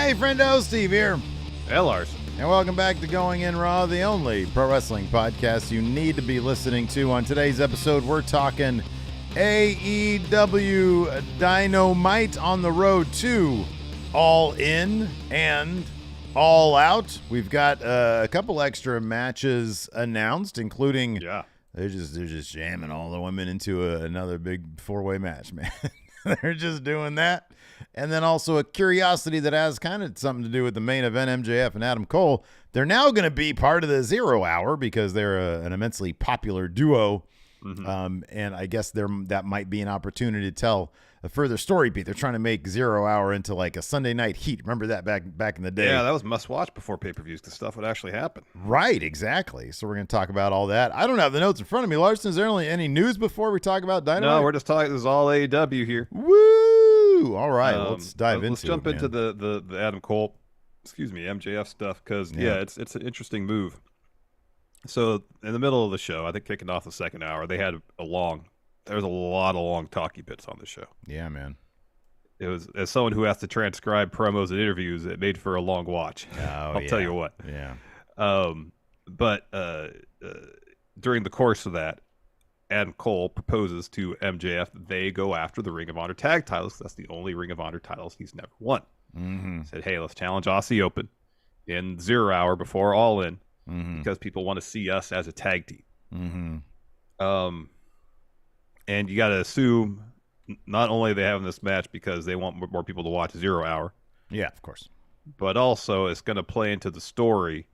Hey, Friendo, Steve here. Hey, Larson. And welcome back to Going In Raw, the only pro wrestling podcast you need to be listening to. On today's episode, we're talking AEW Dynamite on the road to All In and All Out. We've got a couple extra matches announced, including they're just jamming all the women into another big four-way match, man. They're just doing that. And then also a curiosity that has kind of something to do with the main event, MJF and Adam Cole. They're now going to be part of the 0 Hour because they're an immensely popular duo. Mm-hmm. And I guess that might be an opportunity to tell a further story beat. They're trying to make 0 Hour into like a Sunday Night Heat. Remember that back in the day? Yeah, that was must watch before pay-per-views because stuff would actually happen. Right, exactly. So we're going to talk about all that. I don't have the notes in front of me. Larson, is there any news before we talk about Dynamite? No, we're just talking. This is all AEW here. Woo! All right, let's dive into it. Let's jump into the Adam Cole, MJF stuff because it's an interesting move. So in the middle of the show, I think kicking off the second hour, they had there's a lot of long talkie bits on the show. Yeah, man. It was, as someone who has to transcribe promos and interviews, it made for a long watch. I'll tell you what. Yeah. But during the course of that, Adam Cole proposes to MJF. They go after the Ring of Honor tag titles. That's the only Ring of Honor titles he's never won. Mm-hmm. Said, hey, let's challenge Aussie Open in 0 Hour before All In because people want to see us as a tag team. Mm-hmm. And you got to assume not only are they having this match because they want more people to watch 0 Hour. Yeah, of course. But also it's going to play into the story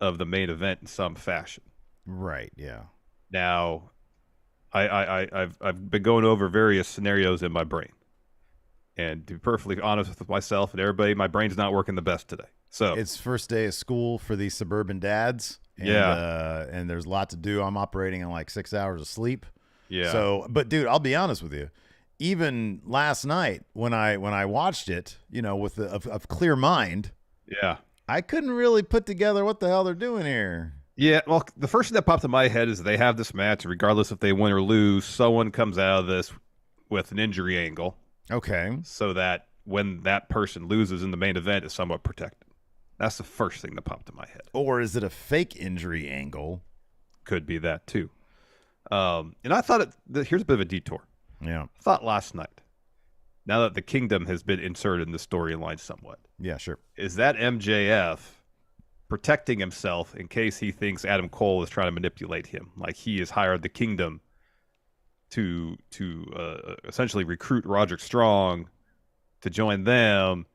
of the main event in some fashion. Right, yeah. Now, I've been going over various scenarios in my brain, and to be perfectly honest with myself and everybody, my brain's not working the best today. So it's first day of school for these suburban dads, and, and there's a lot to do. I'm operating on like 6 hours of sleep. Yeah. So, but dude, I'll be honest with you. Even last night when I watched it, with a clear mind, I couldn't really put together what the hell they're doing here. Yeah, well, the first thing that popped in my head is they have this match, regardless if they win or lose, someone comes out of this with an injury angle. Okay. So that when that person loses in the main event, it's somewhat protected. That's the first thing that popped in my head. Or is it a fake injury angle? Could be that, too. And I thought, here's a bit of a detour. Yeah. I thought last night, now that the Kingdom has been inserted in the storyline somewhat. Yeah, sure. Is that MJF protecting himself in case he thinks Adam Cole is trying to manipulate him, like he has hired the Kingdom to essentially recruit Roderick Strong to join them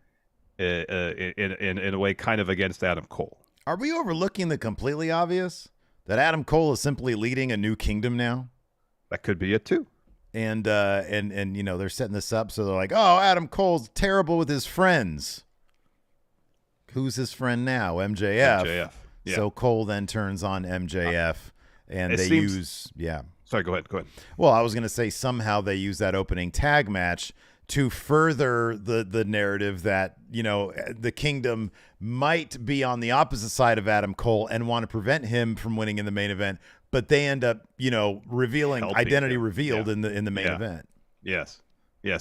in a way kind of against Adam Cole. Are we overlooking the completely obvious that Adam Cole is simply leading a new kingdom now? That could be it too. And they're setting this up so they're like, oh, Adam Cole's terrible with his friends. Who's his friend now? MJF. Yeah. So Cole then turns on MJF, and they use. Sorry, go ahead. Well, I was going to say somehow they use that opening tag match to further the narrative that, the Kingdom might be on the opposite side of Adam Cole and want to prevent him from winning in the main event, but they end up, revealing helping identity him. revealed in the main event. Yes,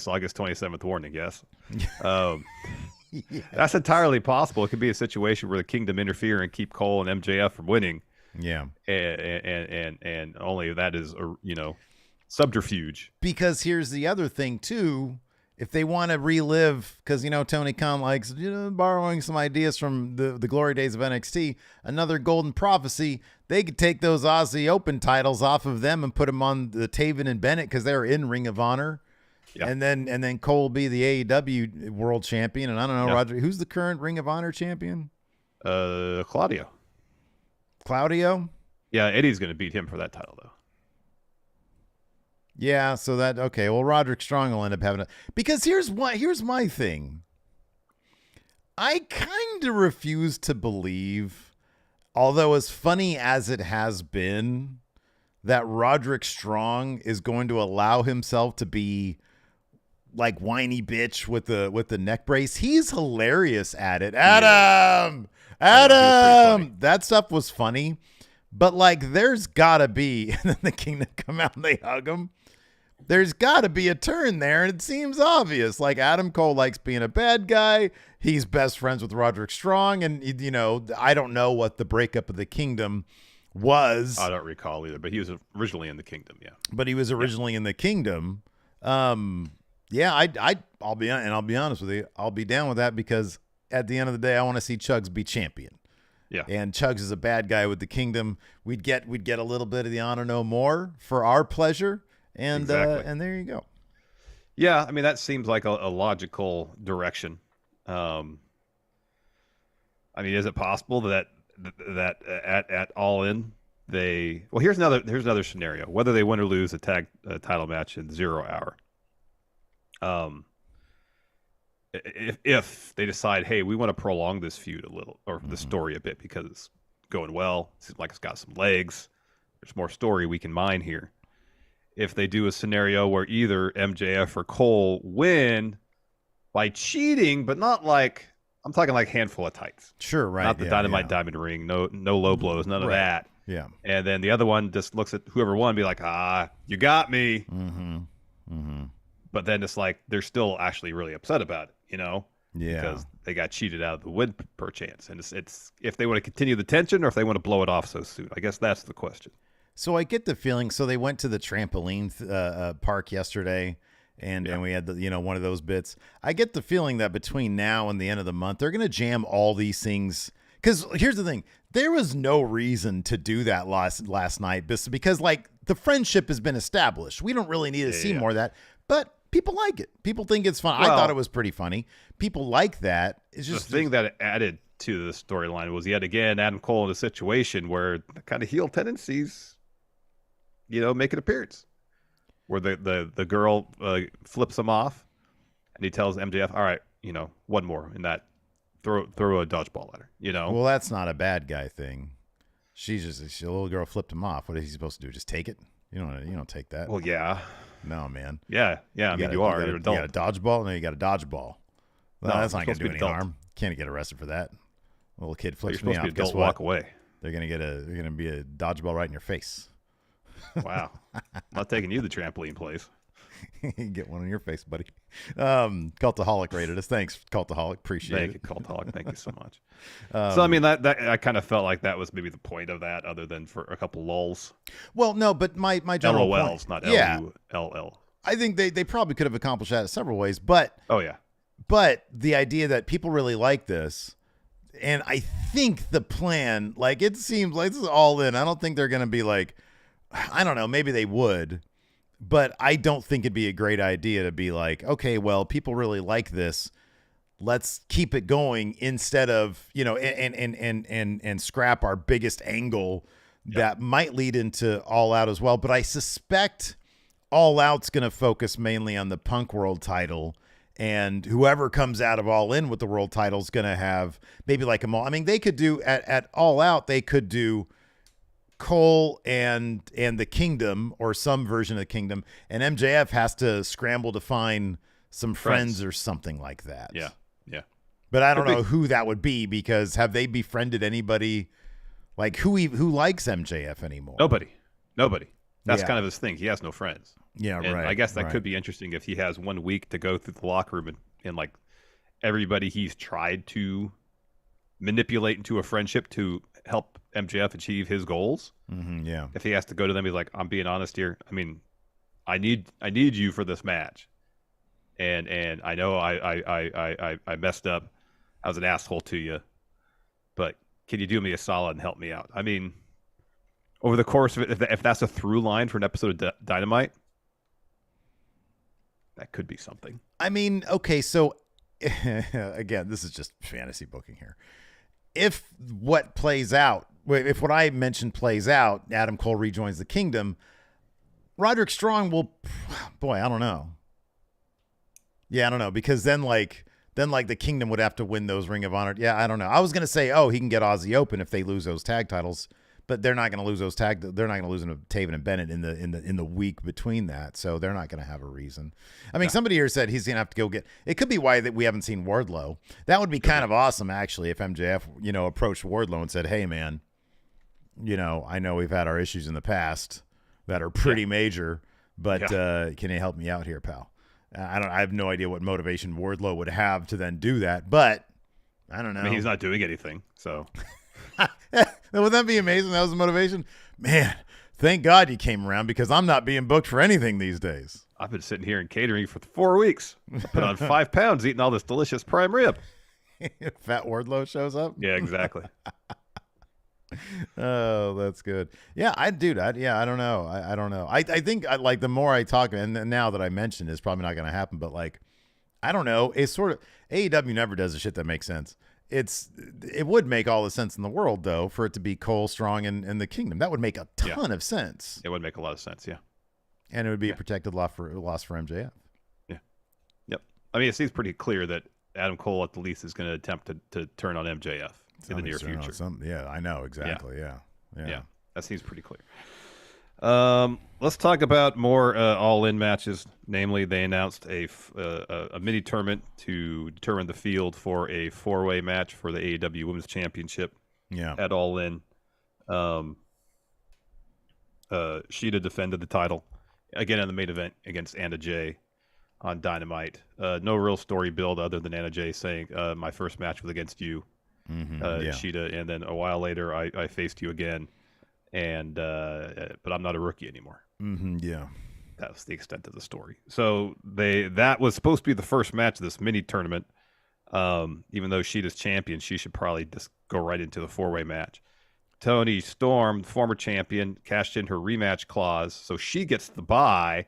August 27th warning. Yes. Yes. That's entirely possible. It could be a situation where the Kingdom interfere and keep Cole and MJF from winning. Yeah. And only that is, subterfuge. Because here's the other thing, too. If they want to relive, because, Tony Khan likes, borrowing some ideas from the glory days of NXT, another golden prophecy, they could take those Aussie Open titles off of them and put them on the Taven and Bennett because they're in Ring of Honor. Yeah. And then Cole be the AEW world champion. And I don't know, Roger, who's the current Ring of Honor champion? Claudio? Yeah, Eddie's going to beat him for that title, though. Yeah, so okay. Well, Roderick Strong will end up having because here's my thing. I kind of refuse to believe, although as funny as it has been, that Roderick Strong is going to allow himself to be like whiny bitch with the neck brace. He's hilarious at it. Adam, that stuff was funny, but like there's gotta be, and then the Kingdom come out and they hug him. there's got to be a turn there, and it seems obvious. Like, Adam Cole likes being a bad guy. He's best friends with Roderick Strong, and, you know, I don't know what the breakup of the Kingdom was. I don't recall either, but he was originally in the Kingdom, yeah. But he was originally in the Kingdom. Yeah, I'll be honest with you. I'll be down with that because at the end of the day, I want to see Chugs be champion. Yeah. And Chugs is a bad guy with the Kingdom. We'd get a little bit of the honor no more for our pleasure. And exactly. And there you go. Yeah, I mean, that seems like a logical direction. I mean, is it possible that at All In here's another scenario. Whether they win or lose a tag title match in 0 hour. If they decide, hey, we want to prolong this feud a little, or the story a bit, because it's going well, seems like it's got some legs, there's more story we can mine here. If they do a scenario where either MJF or Cole win by cheating, but not like, I'm talking like handful of tights. Sure, right. Not the Dynamite diamond ring, no low blows, none of that. Yeah. And then the other one just looks at whoever won and be like, you got me. But then it's like they're still actually really upset about it, you know? Yeah. Because they got cheated out of the win perchance. And it's if they want to continue the tension or if they want to blow it off so soon. I guess that's the question. So I get the feeling. So they went to the trampoline park yesterday, and we had one of those bits. I get the feeling that between now and the end of the month, they're going to jam all these things. Because here's the thing: there was no reason to do that last night, because like the friendship has been established. We don't really need to see more of that, but people like it. People think it's fun. Well, I thought it was pretty funny. People like that. It's just the thing that added to the storyline was yet again Adam Cole in a situation where the kind of heel tendencies, make an appearance, where the girl flips him off, and he tells MJF, "All right, one more in that, throw a dodgeball at her." Well, that's not a bad guy thing. The little girl flipped him off. What is he supposed to do? Just take it? You don't take that. Well, yeah. No, man. Yeah. I mean, you are. You're an adult. You got a dodgeball? No, you got a dodgeball. No, that's not going to do any harm. Can't get arrested for that. A little kid flips me off. You're supposed to be adult, walk away. They're going to be a dodgeball right in your face. Wow. I'm not taking you to the trampoline place. Get one on your face, buddy. Cultaholic rated us. Thanks, Cultaholic. Appreciate it. Cultaholic. Thank you so much. So, I mean, that I kind of felt like that was maybe the point of that, other than for a couple lulls. Well, no, but my general LOLs, point, not LULL. I think they probably could have accomplished that in several ways, but But the idea that people really like this, and I think the plan, like, it seems like this is All In. I don't think they're going to be like, I don't know, maybe they would. But I don't think it'd be a great idea to be like, okay, well, people really like this. Let's keep it going instead of, and scrap our biggest angle that might lead into All Out as well. But I suspect All Out's going to focus mainly on the Punk World title, and whoever comes out of All In with the world title is going to have maybe like they could do at All Out, they could do Cole and the Kingdom, or some version of the Kingdom, and MJF has to scramble to find some friends or something like that. Yeah. But I don't know who that would be, because have they befriended anybody? Like, who likes MJF anymore? Nobody. That's kind of his thing. He has no friends. Yeah, and right. I guess that could be interesting if he has 1 week to go through the locker room and like everybody he's tried to manipulate into a friendship to help MJF achieve his goals. Yeah. If he has to go to them, he's like, I'm being honest here. I mean, I need you for this match. And I know I messed up. I was an asshole to you, but can you do me a solid and help me out? I mean, over the course of it, if that's a through line for an episode of Dynamite, that could be something. I mean, okay, so again, this is just fantasy booking here. If what I mentioned plays out, Adam Cole rejoins the Kingdom, Roderick Strong will, I don't know. Yeah, I don't know, because then the Kingdom would have to win those Ring of Honor. Yeah, I don't know. I was gonna say, he can get Aussie Open if they lose those tag titles, but they're not gonna lose those They're not gonna lose them to Taven and Bennett in the week between that, so they're not gonna have a reason. I mean, somebody here said he's gonna have to go get. It could be why that we haven't seen Wardlow. That would be kind of awesome, actually, if MJF approached Wardlow and said, "Hey, man, I know we've had our issues in the past that are pretty major, But can you help me out here, pal? I have no idea what motivation Wardlow would have to then do that, but I don't know. I mean, he's not doing anything, so. Would that be amazing? That was the motivation? Man, thank God you came around because I'm not being booked for anything these days. I've been sitting here in catering for 4 weeks. I put on 5 pounds eating all this delicious prime rib. Fat Wardlow shows up? Yeah, exactly. Oh, that's good. Yeah, I don't know. I don't know. I think like the more I talk, and now that I mentioned it's probably not going to happen, but like, I don't know. It's sort of AEW never does the shit that makes sense. It would make all the sense in the world though for it to be Cole, Strong, and the Kingdom. That would make a ton of sense. It would make a lot of sense. Yeah, and it would be a protected loss for MJF. Yeah. Yep. I mean, it seems pretty clear that Adam Cole at the least is going to attempt to turn on MJF in the near future. Yeah, I know exactly. Yeah. That seems pretty clear. Let's talk about more all-in matches. Namely, they announced a mini tournament to determine the field for a 4-way match for the AEW Women's Championship. Yeah, at All In. Shida defended the title again in the main event against Anna Jay on Dynamite. No real story build other than Anna Jay saying, "My first match was against you, Shida," and then a while later, I faced you again. And but I'm not a rookie anymore. Yeah, that was the extent of the story. So that was supposed to be the first match of this mini tournament. Even though Shida's champion, she should probably just go right into the 4-way match. Toni Storm, former champion, cashed in her rematch clause, so she gets the bye.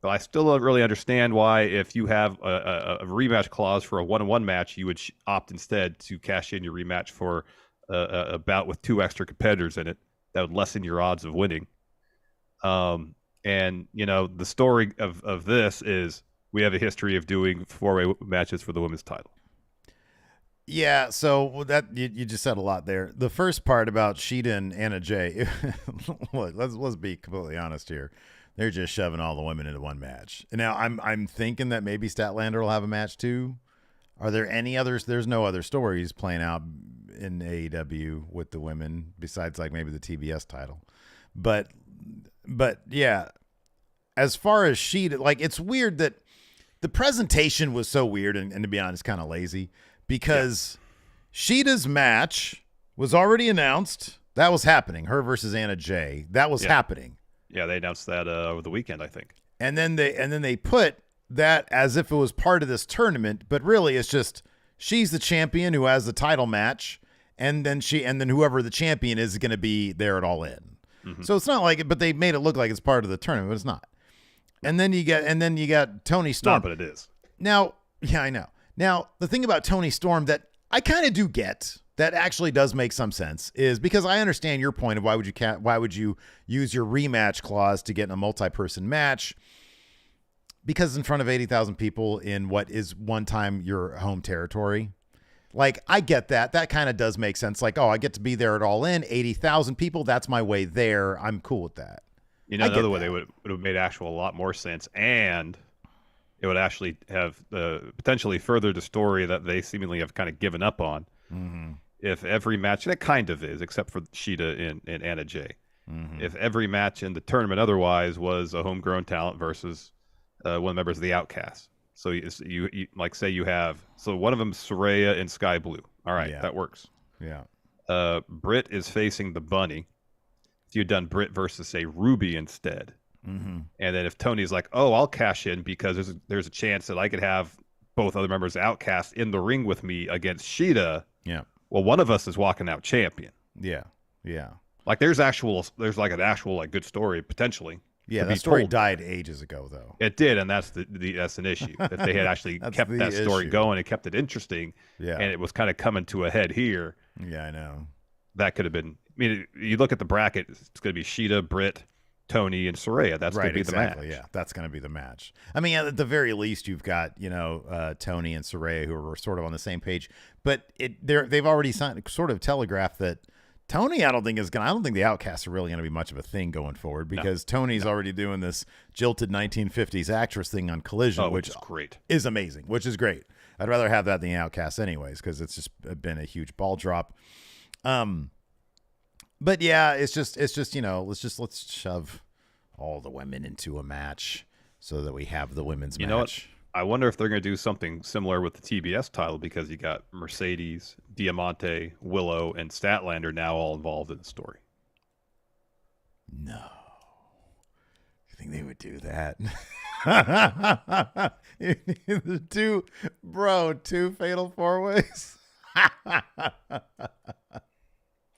But I still don't really understand why, if you have a rematch clause for a 1-on-1 match, you would opt instead to cash in your rematch for a bout with 2 extra competitors in it. That would lessen your odds of winning. And, the story of this is we have a history of doing 4-way matches for the women's title. Yeah, so that you just said a lot there. The first part about Shida and Anna Jay, let's be completely honest here. They're just shoving all the women into one match. Now, I'm thinking that maybe Statlander will have a match too. Are there any others? There's no other stories playing out in AEW with the women besides like maybe the TBS title. But yeah, as far as Shida, like it's weird that the presentation was so weird and to be honest, kind of lazy because Shida's match was already announced. That was happening. Her versus Anna Jay. That was happening. Yeah, they announced that over the weekend, I think. And then they put that as if it was part of this tournament, but really it's just she's the champion who has the title match, and then whoever the champion is going to be there at All In. Mm-hmm. So it's not like it, but they made it look like it's part of the tournament, but it's not. And then you got Toni Storm. No, but it is. Now, yeah, I know. Now, the thing about Toni Storm that I kind of do get that actually does make some sense is because I understand your point of why would you use your rematch clause to get in a multi-person match, because in front of 80,000 people in what is one time your home territory. Like, I get that. That kind of does make sense. Like, I get to be there at All In, 80,000 people. That's my way there. I'm cool with that. Another way they would have made a lot more sense, and it would actually have potentially furthered the story that they seemingly have kind of given up on. Mm-hmm. If every match, that kind of is, except for Shida and Anna Jay. Mm-hmm. If every match in the tournament otherwise was a homegrown talent versus one of the members of the Outcast. So you like say you have, so one of them Saraya and Sky Blue. All right, that works. Yeah. Britt is facing the Bunny. If you'd done Britt versus say Ruby instead, mm-hmm. and then if Tony's like, I'll cash in because there's a chance that I could have both other members of Outcast in the ring with me against Shida. Yeah. Well, one of us is walking out champion. Yeah. Yeah. Like there's like an actual like good story potentially. Yeah, that story died ages ago, though. It did, and that's that's an issue. If they had actually kept that story going and kept it interesting, and it was kind of coming to a head here. Yeah, I know. That could have been. I mean, you look at the bracket; it's going to be Shida, Britt, Tony, and Saraya. That's going to be the match. Yeah, that's going to be the match. I mean, at the very least, you've got Tony and Saraya who are sort of on the same page, but they've already sort of telegraphed that. Tony, I don't think the Outcasts are really going to be much of a thing going forward because Tony's already doing this jilted 1950s actress thing on Collision, which is amazing, which is great. I'd rather have that than the Outcasts anyways, because it's just been a huge ball drop. But yeah, it's just let's shove all the women into a match so that we have the women's match. You know what? I wonder if they're going to do something similar with the TBS title, because you got Mercedes, Diamante, Willow, and Statlander now all involved in the story. No. You think they would do that? two fatal 4-ways.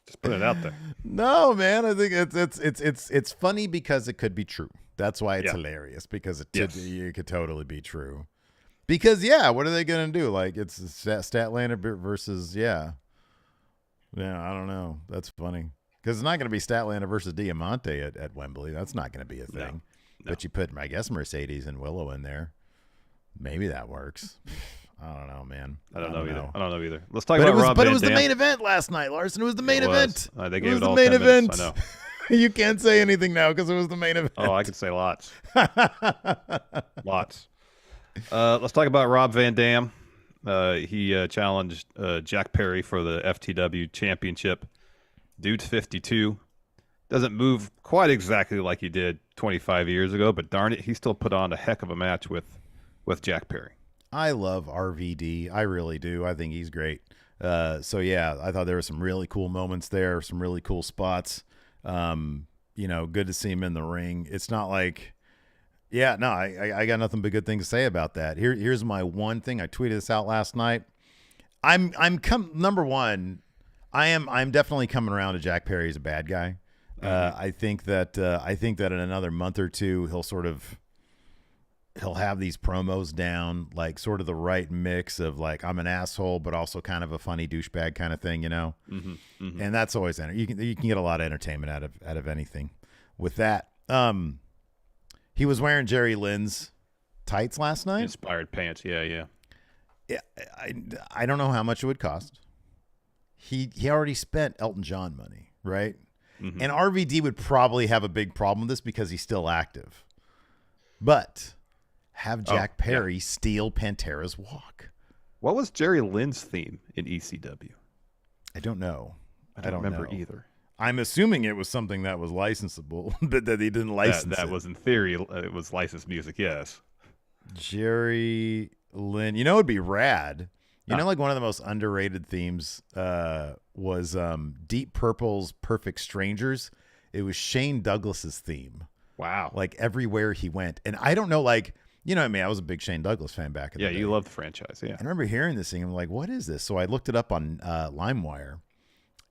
Just put it out there. No, man. I think it's funny because it could be true. That's why it's hilarious, because it could totally be true. Because what are they gonna do? Like, it's Statlander versus I don't know. That's funny, because it's not gonna be Statlander versus Diamante at Wembley. That's not gonna be a thing. No. But you put, I guess, Mercedes and Willow in there. Maybe that works. I don't know, man. I don't know either. Let's talk about Rob Van Dam. But it was the main event last night, Larson. It was the main event. They gave it all the main 10 event. Minutes, I know. You can't say anything now because it was the main event. Oh, I could say lots. Lots. Let's talk about Rob Van Dam. He challenged Jack Perry for the FTW championship. Dude's 52. Doesn't move quite exactly like he did 25 years ago, but darn it, he still put on a heck of a match with Jack Perry. I love RVD. I really do. I think he's great. I thought there were some really cool moments there, some really cool spots. Good to see him in the ring. It's not like, I got nothing but good things to say about that. Here's my one thing. I tweeted this out last night. I'm definitely coming around to Jack Perry as a bad guy. I think that in another month or two he'll have these promos down, like sort of the right mix of like, I'm an asshole but also kind of a funny douchebag kind of thing, Mm-hmm. And that's always you can get a lot of entertainment out of anything with that. He was wearing Jerry Lynn's tights last night. Inspired pants, yeah. I don't know how much it would cost. He already spent Elton John money, right? Mm-hmm. And RVD would probably have a big problem with this because he's still active. But have Jack Perry steal Pantera's walk. What was Jerry Lynn's theme in ECW? I don't know. I don't remember either. I'm assuming it was something that was licensable, but that he didn't license that was, in theory, it was licensed music, yes. Jerry Lynn. You know, it'd be rad. Like one of the most underrated themes was Deep Purple's Perfect Strangers. It was Shane Douglas's theme. Wow. Like everywhere he went. And I don't know, like, you know what I mean? I was a big Shane Douglas fan back in the day. Yeah, you love the franchise, yeah. I remember hearing this thing. I'm like, what is this? So I looked it up on LimeWire,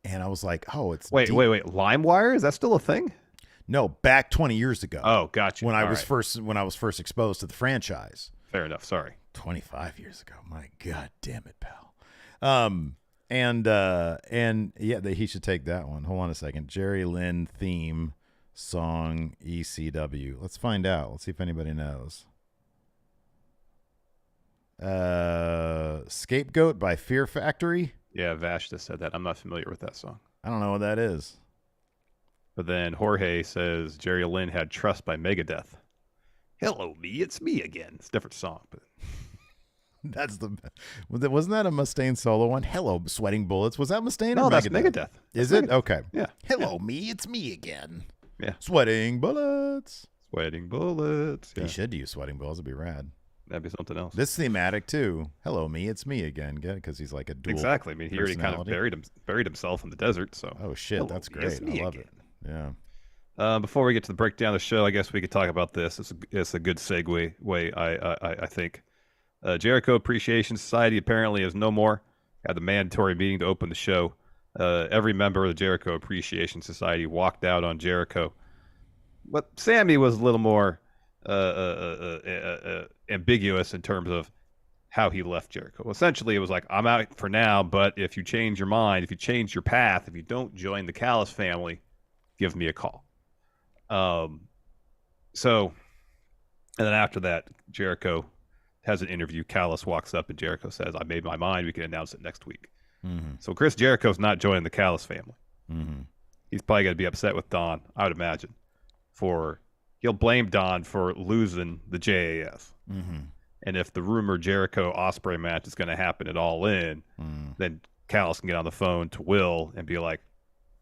and I was like, oh, it's Wait. LimeWire? Is that still a thing? No, back 20 years ago. Oh, gotcha. When I was first exposed to the franchise. Fair enough. Sorry. 25 years ago. My God damn it, pal. He should take that one. Hold on a second. Jerry Lynn theme song ECW. Let's find out. Let's see if anybody knows. Scapegoat by Fear Factory. Yeah, Vash just said that. I'm not familiar with that song. I don't know what that is. But then Jorge says Jerry Lynn had Trust by Megadeth. Hello, me. It's me again. It's a different song, but wasn't that a Mustaine solo one? Hello, Sweating Bullets. Was that Mustaine? No, or that's Megadeth. Is it? Okay. Yeah. Hello, me. It's me again. Yeah. Sweating Bullets. Sweating Bullets. Yeah. He should use Sweating Bullets. It'd be rad. That'd be something else. This thematic too. Hello, me. It's me again. Because he's like a dual. Exactly. I mean, he already kind of buried himself in the desert. So. Oh shit, hello, that's great. I love it. Yeah. Before we get to the breakdown of the show, I guess we could talk about this. It's a good segue. I think. Jericho Appreciation Society apparently is no more. Had the mandatory meeting to open the show. Every member of the Jericho Appreciation Society walked out on Jericho. But Sammy was a little more ambiguous in terms of how he left Jericho. Essentially, it was like, I'm out for now, but if you change your mind, if you change your path, if you don't join the Callis family, give me a call. And then after that, Jericho has an interview. Callis walks up and Jericho says, I made my mind. We can announce it next week. Mm-hmm. So Chris Jericho's not joining the Callis family. Mm-hmm. He's probably going to be upset with Don, I would imagine. He'll blame Don for losing the JAS. Mm-hmm. And if the rumored Jericho Ospreay match is going to happen at All In, then Callis can get on the phone to Will and be like,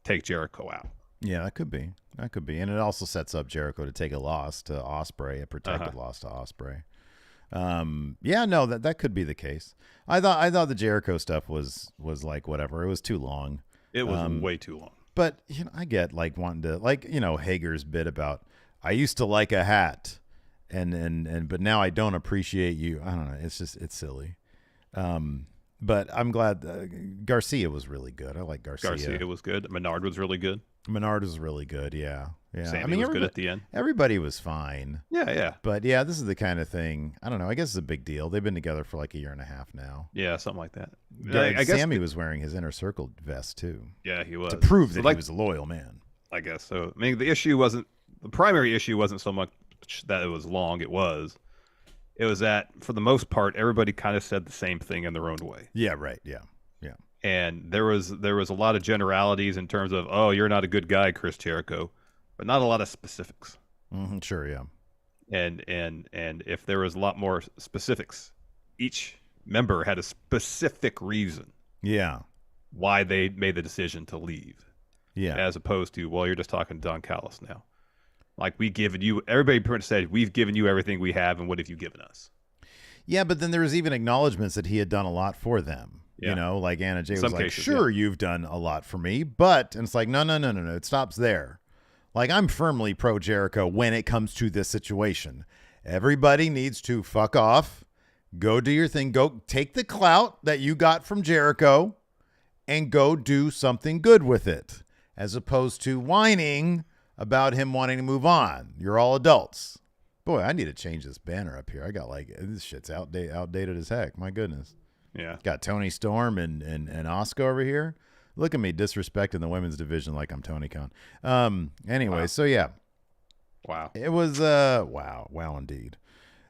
take Jericho out. Yeah, that could be. That could be. And it also sets up Jericho to take a loss to Ospreay, a protected loss to Ospreay. Yeah, no, that could be the case. I thought the Jericho stuff was like whatever. It was too long. It was way too long. But I get like wanting to Hager's bit about I used to like a hat and but now I don't appreciate you. I don't know. It's silly. But I'm glad Garcia was really good. I like Garcia. Garcia was good. Menard was really good. Menard was really good. Yeah. Sammy was good at the end. Everybody was fine. Yeah. But yeah, this is the kind of thing. I don't know. I guess it's a big deal. They've been together for like a year and a half now. Yeah, something like that. I guess Sammy was wearing his Inner Circle vest too. Yeah, he was. To prove that he was a loyal man. I guess so. I mean, the primary issue wasn't so much that it was long. It was that for the most part, everybody kind of said the same thing in their own way. Yeah. Right. Yeah. And there was a lot of generalities in terms of, oh, you're not a good guy, Chris Jericho, but not a lot of specifics. Mm-hmm, sure, yeah. And if there was a lot more specifics, each member had a specific reason. Yeah. Why they made the decision to leave. Yeah. As opposed to, well, you're just talking to Don Callis now. Like everybody pretty much said, we've given you everything we have, and what have you given us? Yeah, but then there was even acknowledgments that he had done a lot for them. Yeah. Like Anna Jay was like, cases, sure, you've done a lot for me, but, and it's like, no, it stops there. Like, I'm firmly pro Jericho when it comes to this situation. Everybody needs to fuck off, go do your thing, go take the clout that you got from Jericho and go do something good with it, as opposed to whining about him wanting to move on. You're all adults. Boy, I need to change this banner up here. I got this shit's outdated as heck. My goodness. Yeah. Got Tony Storm and Oscar over here. Look at me disrespecting the women's division like I'm Tony Khan. Anyway, So yeah. Wow. It was wow indeed.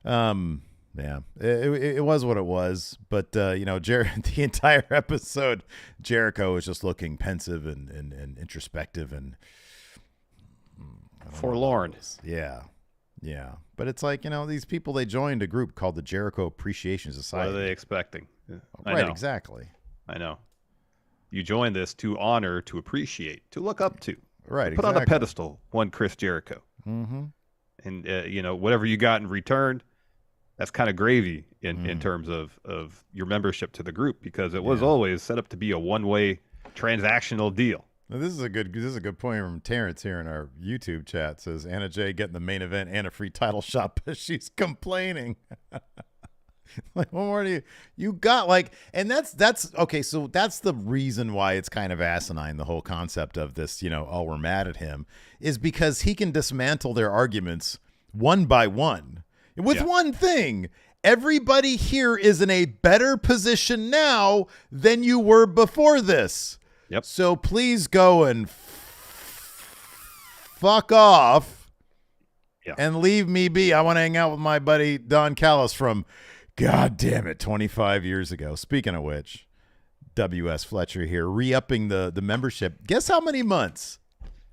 Yeah. It was what it was, but the entire episode Jericho was just looking pensive and introspective and forlorn. Yeah. Yeah. But it's like, these people, they joined a group called the Jericho Appreciation Society. What are they expecting? Right, exactly. I know. You join this to honor, to appreciate, to look up to. Right, Put on a pedestal one Chris Jericho. Mm-hmm. And, whatever you got in return, that's kind of gravy in terms of your membership to the group, because it was always set up to be a one-way transactional deal. Now, this is a good point from Terrence here in our YouTube chat. It says Anna Jay getting the main event and a free title shot, but she's complaining. Like, what more do you got? Like, and that's okay. So that's the reason why it's kind of asinine. The whole concept of this, oh, we're mad at him, is because he can dismantle their arguments one by one with one thing. Everybody here is in a better position now than you were before this. Yep. So please go and fuck off and leave me be. I want to hang out with my buddy Don Callis from, God damn it, 25 years ago. Speaking of which, W.S. Fletcher here, re-upping the membership. Guess how many months?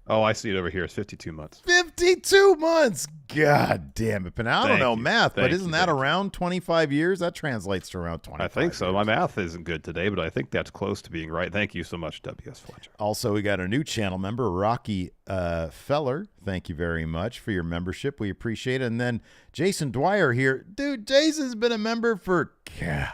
Oh, I see it over here. It's 52 months. 52 months. God damn it. But I don't know math, but isn't that around 25 years? That translates to around 25 I think so. years. My math isn't good today, but I think that's close to being right. Thank you so much, W.S. Fletcher. Also, we got a new channel member, Rocky Feller. Thank you very much for your membership. We appreciate it. And then Jason Dwyer here. Dude, Jason's been a member for, God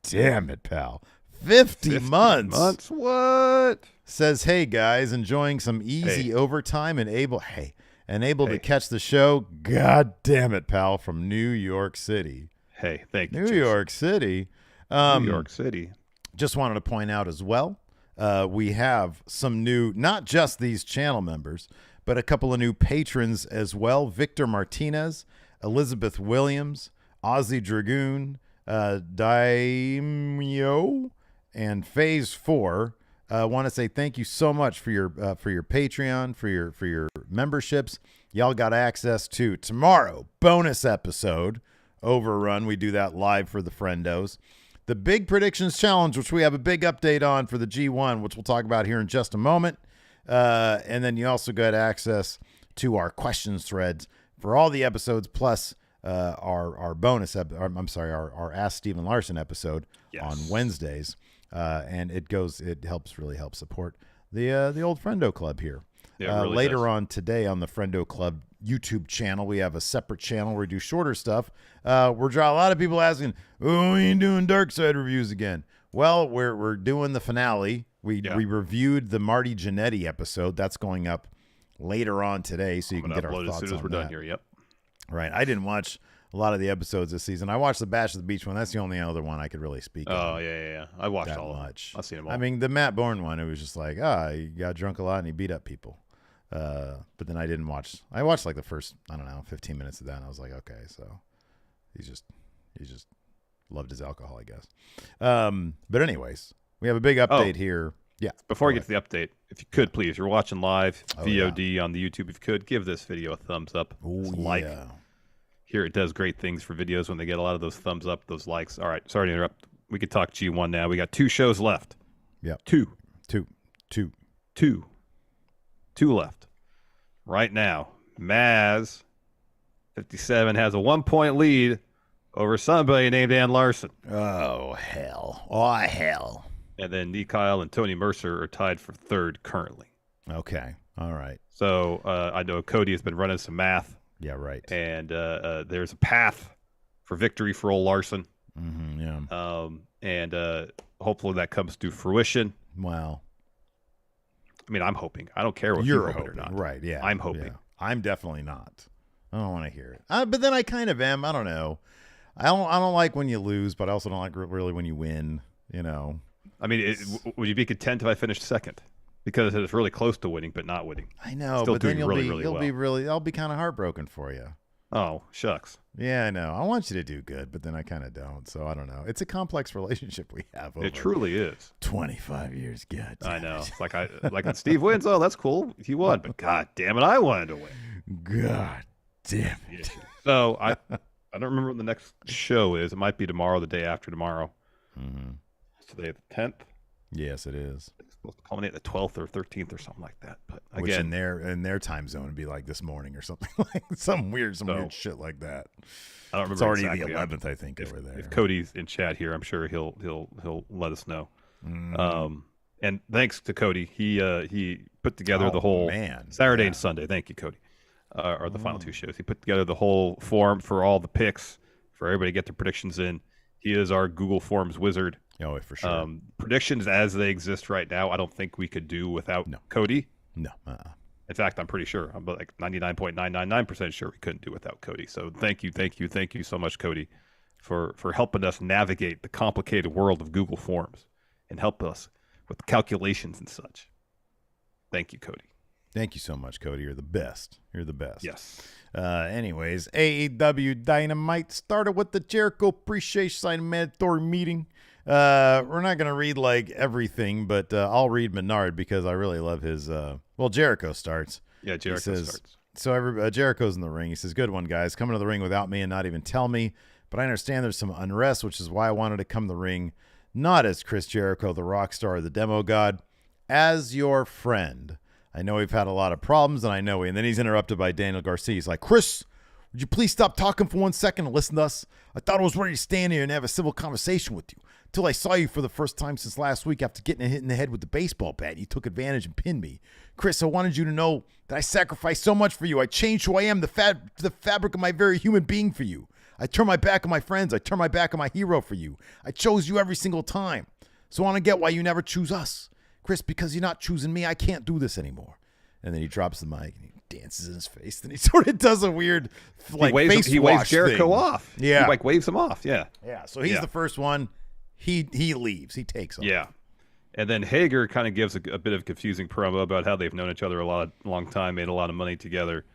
damn it, pal, 50 months. What? Says, hey, guys, enjoying some easy overtime and able to catch the show. God damn it, pal, from New York City. Hey, thank you, New York City. New York City. Just wanted to point out as well, we have some new, not just these channel members, but a couple of new patrons as well. Victor Martinez, Elizabeth Williams, Ozzy Dragoon, Daimyo, and Phase 4. I want to say thank you so much for your Patreon, for your memberships. Y'all got access to tomorrow bonus episode Overrun. We do that live for the friendos. The Big Predictions Challenge, which we have a big update on for the G1, which we'll talk about here in just a moment. And then you also got access to our questions threads for all the episodes, plus our bonus our Ask Stephen Larson episode on Wednesdays. And it really helps support the old Friendo Club here. really later does. on today on the Friendo Club YouTube channel, we have a separate channel where we do shorter stuff. A lot of people asking, "Oh, we ain't doing Dark Side reviews again." Well, we're doing the finale. We reviewed the Marty Jannetty episode. That's going up later on today, so you can get our thoughts as soon as on we're that. done here. Yep. Right. I didn't watch a lot of the episodes this season. I watched the Bash of the Beach one. That's the only other one I could really speak on. Oh, yeah. I watched all much. I've seen them all. I mean, the Matt Bourne one, it was just like, he got drunk a lot and he beat up people. But then I didn't watch. I watched like the first, 15 minutes of that, and I was like, okay, so he just loved his alcohol, I guess. But anyways, we have a big update here. Yeah. Before we get to the update, if you could, please, you're watching live VOD on the YouTube. If you could, give this video a thumbs up. Here it does great things for videos when they get a lot of those thumbs up, those likes. All right, sorry to interrupt. We could talk G1 now. We got 2 shows left. Yeah. Two left. Right now, Maz 57 has a 1-point lead over somebody named Ann Larson. Oh, hell. And then Nick Kyle and Tony Mercer are tied for 3rd currently. Okay. All right. So I know Cody has been running some math. Yeah, right. And there's a path for victory for old Larson. Mm-hmm, yeah. And hopefully that comes to fruition. Wow. I mean, I'm hoping. I don't care what you're hoping or not. Right, yeah. I'm hoping. Yeah. I'm definitely not. I don't want to hear it. But then I kind of am. I don't know. I don't like when you lose, but I also don't like really when you win, I mean, would you be content if I finished 2nd? Because it's really close to winning, but not winning. I know, Still but then I'll be kind of heartbroken for you. Oh, shucks. Yeah, I know. I want you to do good, but then I kind of don't. So I don't know. It's a complex relationship we have. Over it truly is. 25 years, God. I know. It's like when Steve wins. Oh, that's cool. He won, but God damn it, I wanted to win. God damn it. So I don't remember what the next show is. It might be tomorrow, the day after tomorrow. Mm-hmm. Today the 10th. Yes, it is. It's supposed to culminate the 12th or 13th or something like that. But again, which in their time zone would be like this morning or something like some weird shit like that. I don't remember. It's already exactly. the 11th, I think, over there. If Cody's in chat here, I'm sure he'll let us know. Mm. And thanks to Cody, he put together the whole Saturday and Sunday. Thank you, Cody. Are the final 2 shows. He put together the whole form for all the picks for everybody to get their predictions in. He is our Google Forms wizard. Oh, for sure. Predictions as they exist right now, I don't think we could do without Cody. No. In fact, I'm pretty sure. I'm like 99.999% sure we couldn't do without Cody. So thank you so much, Cody, for helping us navigate the complicated world of Google Forms and help us with calculations and such. Thank you, Cody. Thank you so much, Cody. You're the best. Yes. Anyways, AEW Dynamite started with the Jericho Appreciation Society mandatory meeting. We're not going to read like everything, but I'll read Menard because I really love his. Jericho starts. Yeah, Jericho starts. So Jericho's in the ring. He says, "Good one, guys. Coming to the ring without me and not even tell me. But I understand there's some unrest, which is why I wanted to come to the ring, not as Chris Jericho, the rock star, or the demo god, as your friend. I know we've had a lot of problems, and and then he's interrupted by Daniel Garcia. He's like, Chris, would you please stop talking for 1 second and listen to us? I thought I was ready to stand here and have a civil conversation with you until I saw you for the first time since last week after getting hit in the head with the baseball bat. You took advantage and pinned me. Chris, I wanted you to know that I sacrificed so much for you. I changed who I am, the fabric of my very human being for you. I turned my back on my friends. I turned my back on my hero for you. I chose you every single time. So I want to get why you never choose us. Chris, because you're not choosing me, I can't do this anymore." And then he drops the mic and he dances in his face. Then he sort of does a weird face he waves Jericho thing. Off. Yeah. He waves him off. Yeah. Yeah. So he's the first one. He leaves. He takes off. Yeah. And then Hager kind of gives a bit of confusing promo about how they've known each other a long time, made a lot of money together.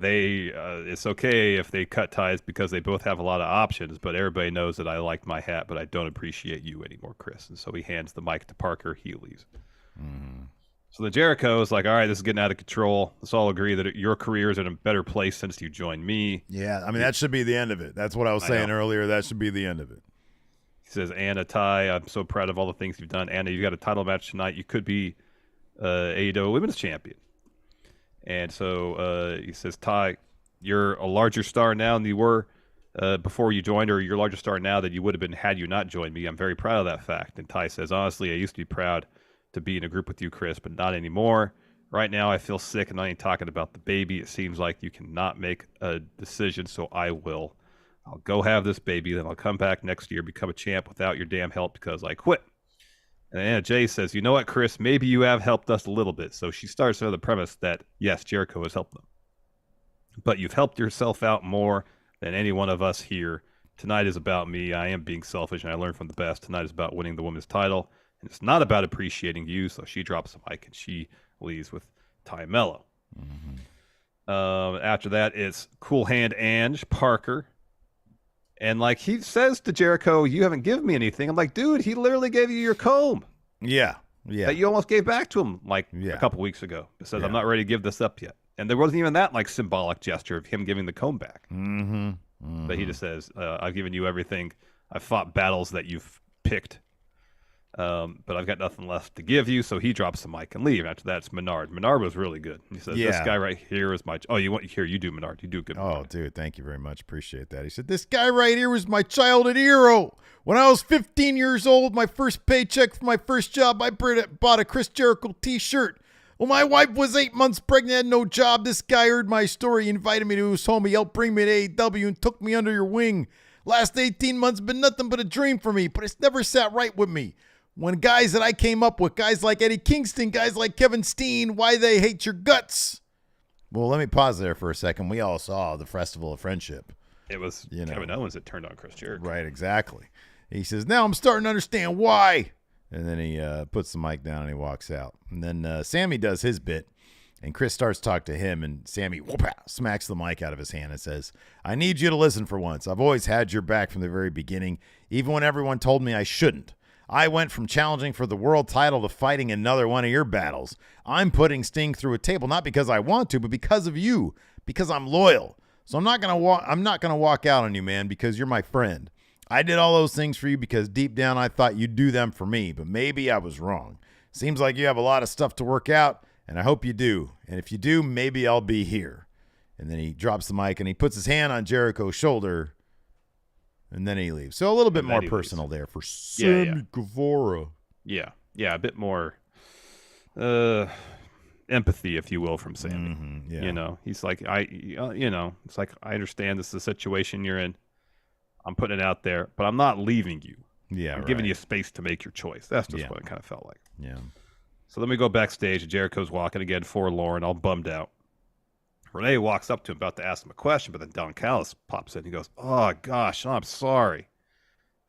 It's okay if they cut ties because they both have a lot of options, but everybody knows that I like my hat, but I don't appreciate you anymore, Chris. And so he hands the mic to Parker. He leaves. Mm-hmm. So the Jericho is like, all right, this is getting out of control. Let's all agree that your career is in a better place since you joined me. Yeah, I mean, that should be the end of it. That's what I was saying earlier. That should be the end of it. He says, Anna, Ty, I'm so proud of all the things you've done. Anna, you got a title match tonight. You could be AEW Women's Champion. And so he says, Ty, you're a larger star now than you were before you joined, or you're a larger star now than you would have been had you not joined me. I'm very proud of that fact. And Ty says, honestly, I used to be proud to be in a group with you, Chris, but not anymore. Right now, I feel sick, and I ain't talking about the baby. It seems like you cannot make a decision, so I will. I'll go have this baby, then I'll come back next year, become a champ without your damn help because I quit. And Anna Jay says, you know what, Chris, maybe you have helped us a little bit. So she starts on the premise that, yes, Jericho has helped them. But you've helped yourself out more than any one of us here. Tonight is about me. I am being selfish, and I learned from the best. Tonight is about winning the women's title, and it's not about appreciating you. So she drops the mic, and she leaves with Ty Mello. After that, it's Cool Hand Ange Parker. And like he says to Jericho, you haven't given me anything. I'm like, dude, he literally gave you your comb. Yeah. That you almost gave back to him a couple weeks ago. It says, I'm not ready to give this up yet. And there wasn't even that like symbolic gesture of him giving the comb back. But he just says, I've given you everything. I've fought battles that you've picked. But I've got nothing left to give you. So he drops the mic and leaves. After that, it's Menard. Menard was really good. He says, this guy right here is my... Oh, you do Menard. You do good. Oh, dude, thank you very much. Appreciate that. He said, this guy right here was my childhood hero. When I was 15 years old, my first paycheck for my first job, I bought a Chris Jericho t-shirt. When my wife was 8 months pregnant, had no job, this guy heard my story. He invited me to his home. He helped bring me to AEW and took me under your wing. Last 18 months have been nothing but a dream for me, but it's never sat right with me. When guys that I came up with, guys like Eddie Kingston, guys like Kevin Steen, why they hate your guts. Well, let me pause there for a second. We all saw the Festival of Friendship. It was Kevin Owens that turned on Chris Jericho. Right, exactly. He says, now I'm starting to understand why. And then he puts the mic down and he walks out. And then Sammy does his bit. And Chris starts to talk to him. And Sammy smacks the mic out of his hand and says, I need you to listen for once. I've always had your back from the very beginning, even when everyone told me I shouldn't. I went from challenging for the world title to fighting another one of your battles. I'm putting Sting through a table, not because I want to, but because of you, because I'm loyal. So I'm not gonna walk out on you, man, because you're my friend. I did all those things for you because deep down I thought you'd do them for me, but maybe I was wrong. Seems like you have a lot of stuff to work out, and I hope you do. And if you do, maybe I'll be here. And then he drops the mic and he puts his hand on Jericho's shoulder. And then he leaves. So a little bit more personal there for Sammy Guevara. Yeah, a bit more empathy, if you will, from Sammy. You know, he's like, it's like, I understand this is the situation you're in. I'm putting it out there, but I'm not leaving you. Yeah, I'm giving you space to make your choice. That's just what it kind of felt like. Yeah. So then we go backstage. Jericho's walking again, forlorn, all bummed out. Renee walks up to him about to ask him a question, but then Don Callis pops in. He goes, oh, gosh, I'm sorry.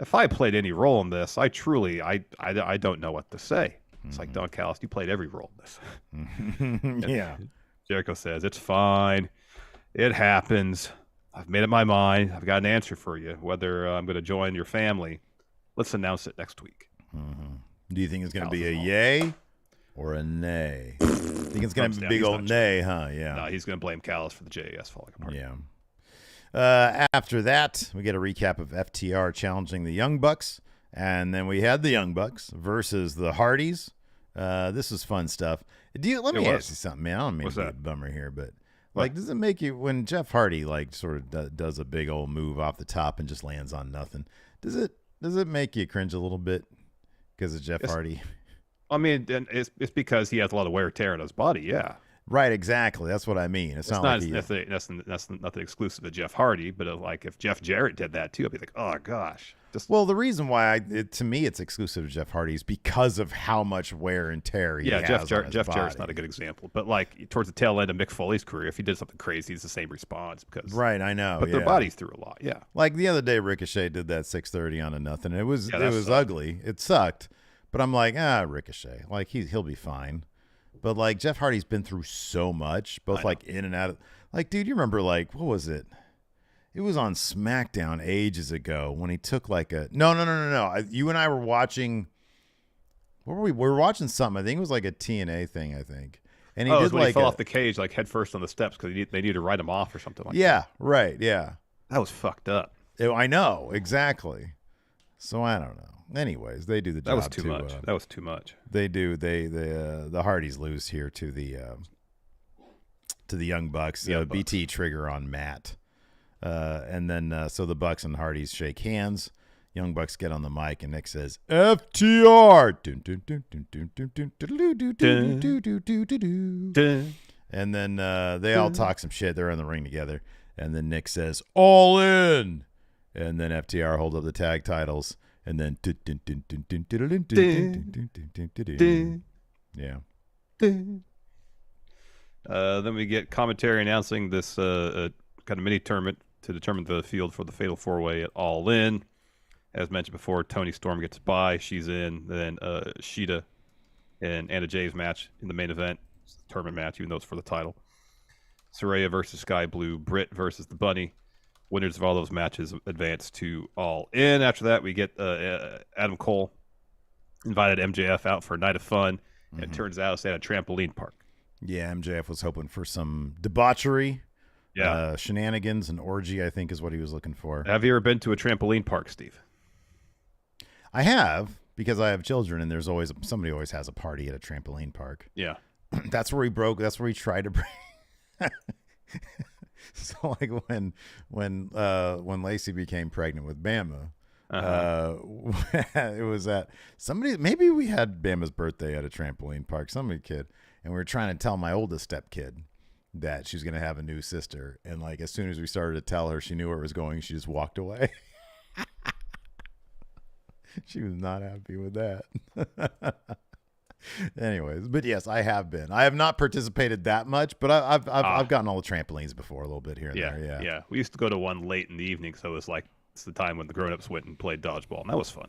If I played any role in this, I don't know what to say. It's like, Don Callis, you played every role in this. Yeah. Jericho says, it's fine. It happens. I've made up my mind. I've got an answer for you. Whether I'm going to join your family, let's announce it next week. Do you think it's going to be a yay or a nay? I think it's going to be a big old nay, huh? Yeah. No, he's going to blame Callis for the JAS falling apart. Yeah. After that, we get a recap of FTR challenging the Young Bucks. And then we had the Young Bucks versus the Hardys. This was fun stuff. Let me ask you something, man. I don't mean to be a bummer here, but like, does it make you, when Jeff Hardy like sort of does a big old move off the top and just lands on nothing, does it make you cringe a little bit because of Jeff Hardy? I mean, it's because he has a lot of wear and tear on his body. Yeah. Right, exactly. That's what I mean. It's not like that's nothing exclusive to Jeff Hardy, but like if Jeff Jarrett did that too, I'd be like, oh gosh. Well, the reason why to me it's exclusive to Jeff Hardy is because of how much wear and tear he has. Jeff Jarrett's not a good example, but like towards the tail end of Mick Foley's career, if he did something crazy, it's the same response because right, I know. But their bodies through a lot, yeah. Like the other day, Ricochet did that 630 on a nothing. It was ugly. It sucked, but I'm like, Ricochet, like he'll be fine. But like Jeff Hardy's been through so much, both like in and out of. Like, dude, you remember like what was it? It was on SmackDown ages ago when he took like a no. You and I were watching. What were we? We were watching something. I think it was like a TNA thing. I think, and he did when like he fell off the cage like head first on the steps because they needed to write him off or something like that. Yeah, right. Yeah, that was fucked up. I know exactly. So I don't know. Anyways, they do the job. That was too much. That was too much. They do. The Hardys lose here to the Young Bucks. BT trigger on Matt. And then so the Bucks and Hardys shake hands. Young Bucks get on the mic, and Nick says, FTR. And then they all talk some shit. They're in the ring together. And then Nick says, all in. And then FTR hold up the tag titles. And then yeah. Then we get commentary announcing this kind of mini tournament to determine the field for the Fatal 4-Way at All In. As mentioned before, Toni Storm gets by. She's in. Then Shida and Anna Jay's match in the main event. It's a tournament match, even though it's for the title. Saraya versus Sky Blue. Britt versus the Bunny. Winners of all those matches advance to All In. After that, we get Adam Cole invited MJF out for a night of fun. And it turns out it's at a trampoline park. Yeah, MJF was hoping for some debauchery. Yeah. Shenanigans and orgy, I think, is what he was looking for. Have you ever been to a trampoline park, Steve? I have, because I have children, and there's always somebody always has a party at a trampoline park. Yeah. That's where he broke. That's where he tried to break. So like when Lacey became pregnant with Bama, it was at somebody. Maybe we had Bama's birthday at a trampoline park. Somebody kid, and we were trying to tell my oldest stepkid that she's gonna have a new sister. And like as soon as we started to tell her, she knew where it was going. She just walked away. She was not happy with that. Anyways, but yes, I have been. I have not participated that much, but I've gotten all the trampolines before, a little bit here and there. Yeah. We used to go to one late in the evening, so it was like it's the time when the grown-ups went and played dodgeball, and that was fun.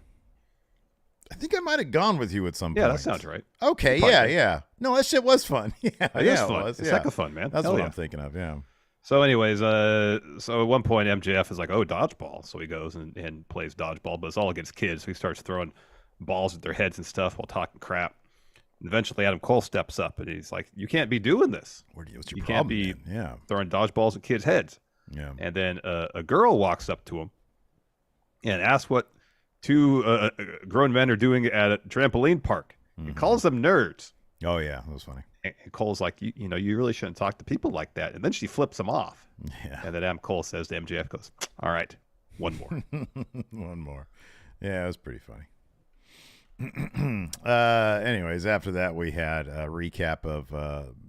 I think I might have gone with you at some point. Yeah, that sounds right. Okay, yeah. No, that shit was fun. Yeah, it is fun. It's heck of fun, man. That's what I'm thinking of. Yeah. So, anyways, so at one point MJF is like, "Oh, dodgeball!" So he goes and plays dodgeball, but it's all against kids. So he starts throwing balls at their heads and stuff while talking crap. Eventually, Adam Cole steps up and he's like, "You can't be doing this. You can't be throwing dodgeballs at kids' heads." Yeah. And then a girl walks up to him and asks what two grown men are doing at a trampoline park. He calls them nerds. Oh yeah, that was funny. And Cole's like, you really shouldn't talk to people like that. And then she flips him off. Yeah. And then Adam Cole says to MJF, goes, "All right, one more." One more. Yeah, it was pretty funny. Anyways, after that, we had a recap of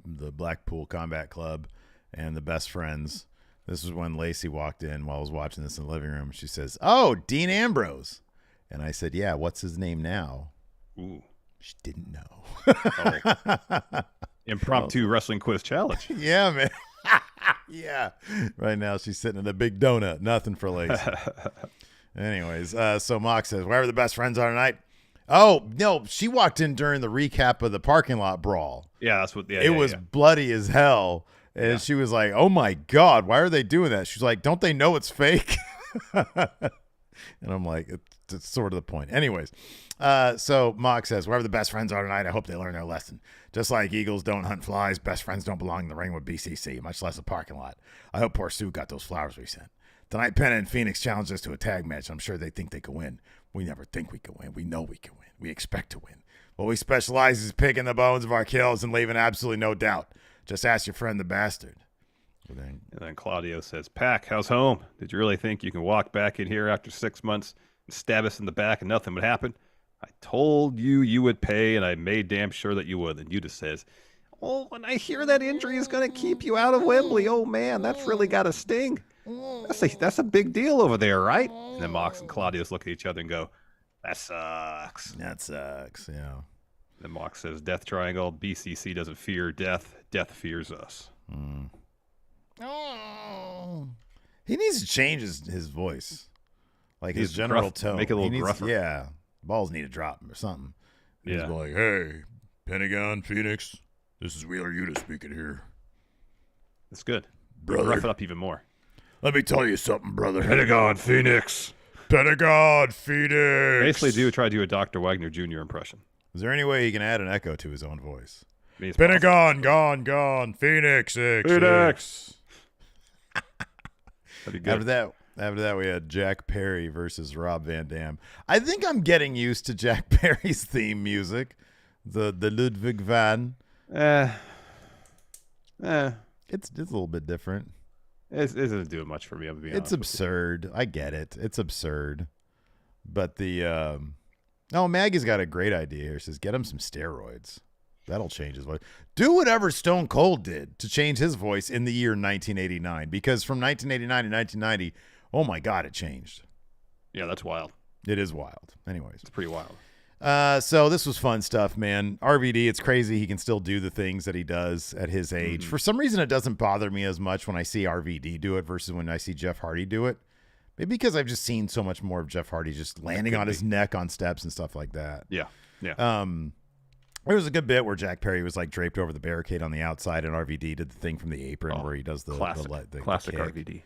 the Blackpool Combat Club and the Best Friends. This was when Lacey walked in while I was watching this in the living room. She says, "Oh, Dean Ambrose." And I said, "Yeah, what's his name now?" Ooh. She didn't know. Oh. Impromptu wrestling quiz challenge. Yeah, man. Yeah. Right now, she's sitting in a big donut. Nothing for Lacey. Anyways, so Mox says, "Wherever the best friends are tonight." Oh, no, she walked in during the recap of the parking lot brawl. Yeah, that's what it was bloody as hell. And she was like, "Oh my God, why are they doing that?" She's like, "Don't they know it's fake?" And I'm like, it's sort of the point. Anyways, so Mox says, "Wherever the best friends are tonight, I hope they learn their lesson. Just like eagles don't hunt flies, best friends don't belong in the ring with BCC, much less a parking lot. I hope poor Sue got those flowers we sent. Tonight, Penna and Phoenix challenged us to a tag match. I'm sure they think they can win. We never think we can win. We know we can win. We expect to win. What we specialize is picking the bones of our kills and leaving absolutely no doubt. Just ask your friend the bastard." And then Claudio says, "Pac, how's home? Did you really think you can walk back in here after 6 months and stab us in the back and nothing would happen? I told you would pay, and I made damn sure that you would." And Yuta says, "Oh, when I hear that injury is going to keep you out of Wembley, oh man, that's really got a sting. That's a big deal over there, right?" And then Mox and Claudius look at each other and go, "That sucks." That sucks, yeah. Then Mox says, "Death Triangle, BCC doesn't fear death. Death fears us." Oh. He needs to change his voice. Like his general tone. Make it a little gruffer. Yeah. Balls need to drop or something. He's like, "Hey, Pentagon, Phoenix, this is Wheeler Yuta speaking here. That's good. Brother. Rough it up even more. Let me tell you something, brother. Pentagon, Phoenix. Pentagon, Phoenix." Basically, try to do a Dr. Wagner Jr. impression. Is there any way he can add an echo to his own voice? Pentagon, gone. Phoenix, Phoenix. That'd be good. After that, we had Jack Perry versus Rob Van Dam. I think I'm getting used to Jack Perry's theme music, the Ludwig van. It's a little bit different. It doesn't do much for me. I'm being honest. It's absurd. I get it. It's absurd. But Maggie's got a great idea here. She says, get him some steroids. That'll change his voice. Do whatever Stone Cold did to change his voice in the year 1989, because from 1989 to 1990, oh my God, it changed. Yeah, that's wild. It is wild. Anyways. It's pretty wild. So this was fun stuff, man. RVD, it's crazy he can still do the things that he does at his age. For some reason, it doesn't bother me as much when I see RVD do it versus when I see Jeff Hardy do it. Maybe because I've just seen so much more of Jeff Hardy just landing on his neck on steps and stuff like that. Yeah. There was a good bit where Jack Perry was like draped over the barricade on the outside, and RVD did the thing from the apron where he does the classic kick. RVD.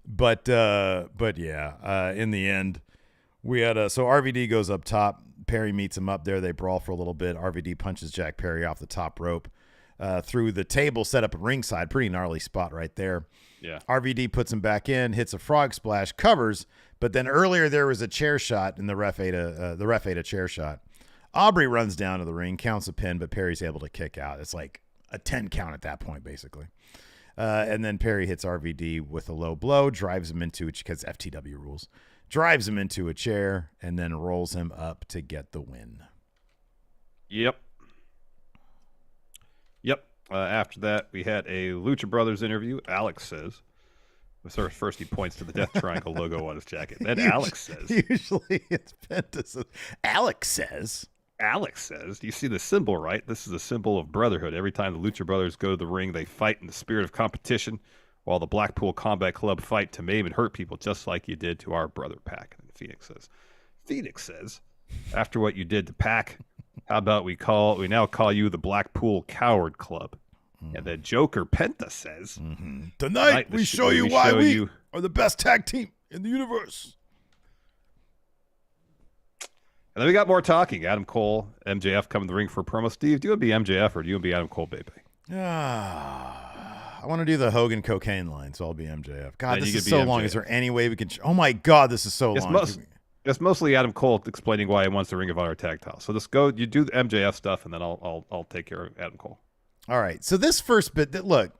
But yeah, in the end, we had so RVD goes up top. Perry meets him up there. They brawl for a little bit. RVD punches Jack Perry off the top rope through the table set up at ringside. Pretty gnarly spot right there. Yeah. RVD puts him back in, hits a frog splash, covers. But then earlier there was a chair shot, and the ref ate a chair shot. Aubrey runs down to the ring, counts a pin, but Perry's able to kick out. It's like a 10 count at that point, basically. And then Perry hits RVD with a low blow, drives him into it because FTW rules. Drives him into a chair, and then rolls him up to get the win. Yep. After that, we had a Lucha Brothers interview. Alex says. First, he points to the Death Triangle logo on his jacket. Then Alex says. Usually it's Penta. Alex says. Do you see the symbol, right? This is a symbol of brotherhood. Every time the Lucha Brothers go to the ring, they fight in the spirit of competition, while the Blackpool Combat Club fight to maim and hurt people just like you did to our brother Pac. And Phoenix says, after what you did to Pac, how about we now call you the Blackpool Coward Club? And then Joker Penta says, Tonight we show you why we are the best tag team in the universe. And then we got more talking. Adam Cole, MJF come to the ring for a promo. Steve, do you want to be MJF or do you want to be Adam Cole, baby? I want to do the Hogan cocaine line, so I'll be MJF. God, this is so long. Is there any way we can... Oh, my God, this is so long. It's mostly Adam Cole explaining why he wants the Ring of Honor tag title. So let's go. You do the MJF stuff, and then I'll take care of Adam Cole. All right. So this first bit, look,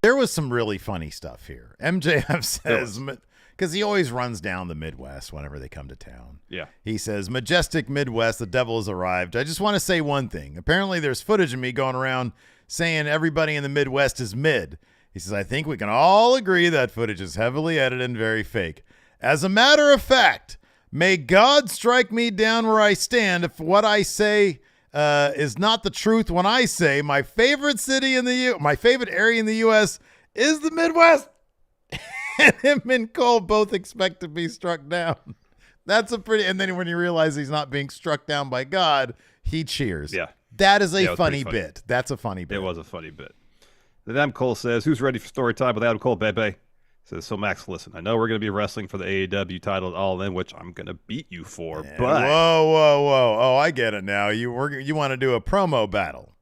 there was some really funny stuff here. MJF says... Because he always runs down the Midwest whenever they come to town. Yeah. He says, majestic Midwest, the devil has arrived. I just want to say one thing. Apparently there's footage of me going around saying everybody in the Midwest is mid. He says, I think we can all agree that footage is heavily edited and very fake. As a matter of fact, may God strike me down where I stand if what I say is not the truth when I say my favorite city in my favorite area in the U.S. is the Midwest. And him and Cole both expect to be struck down. That's a pretty... And then when you realize he's not being struck down by God, he cheers. Yeah. That is a funny bit. That's a funny bit. It was a funny bit. Then Adam Cole says, who's ready for story time with Adam Cole, baby? Says, so Max, listen, I know we're going to be wrestling for the AEW title at All In, which I'm going to beat you for, but... Whoa. Oh, I get it now. You want to do a promo battle.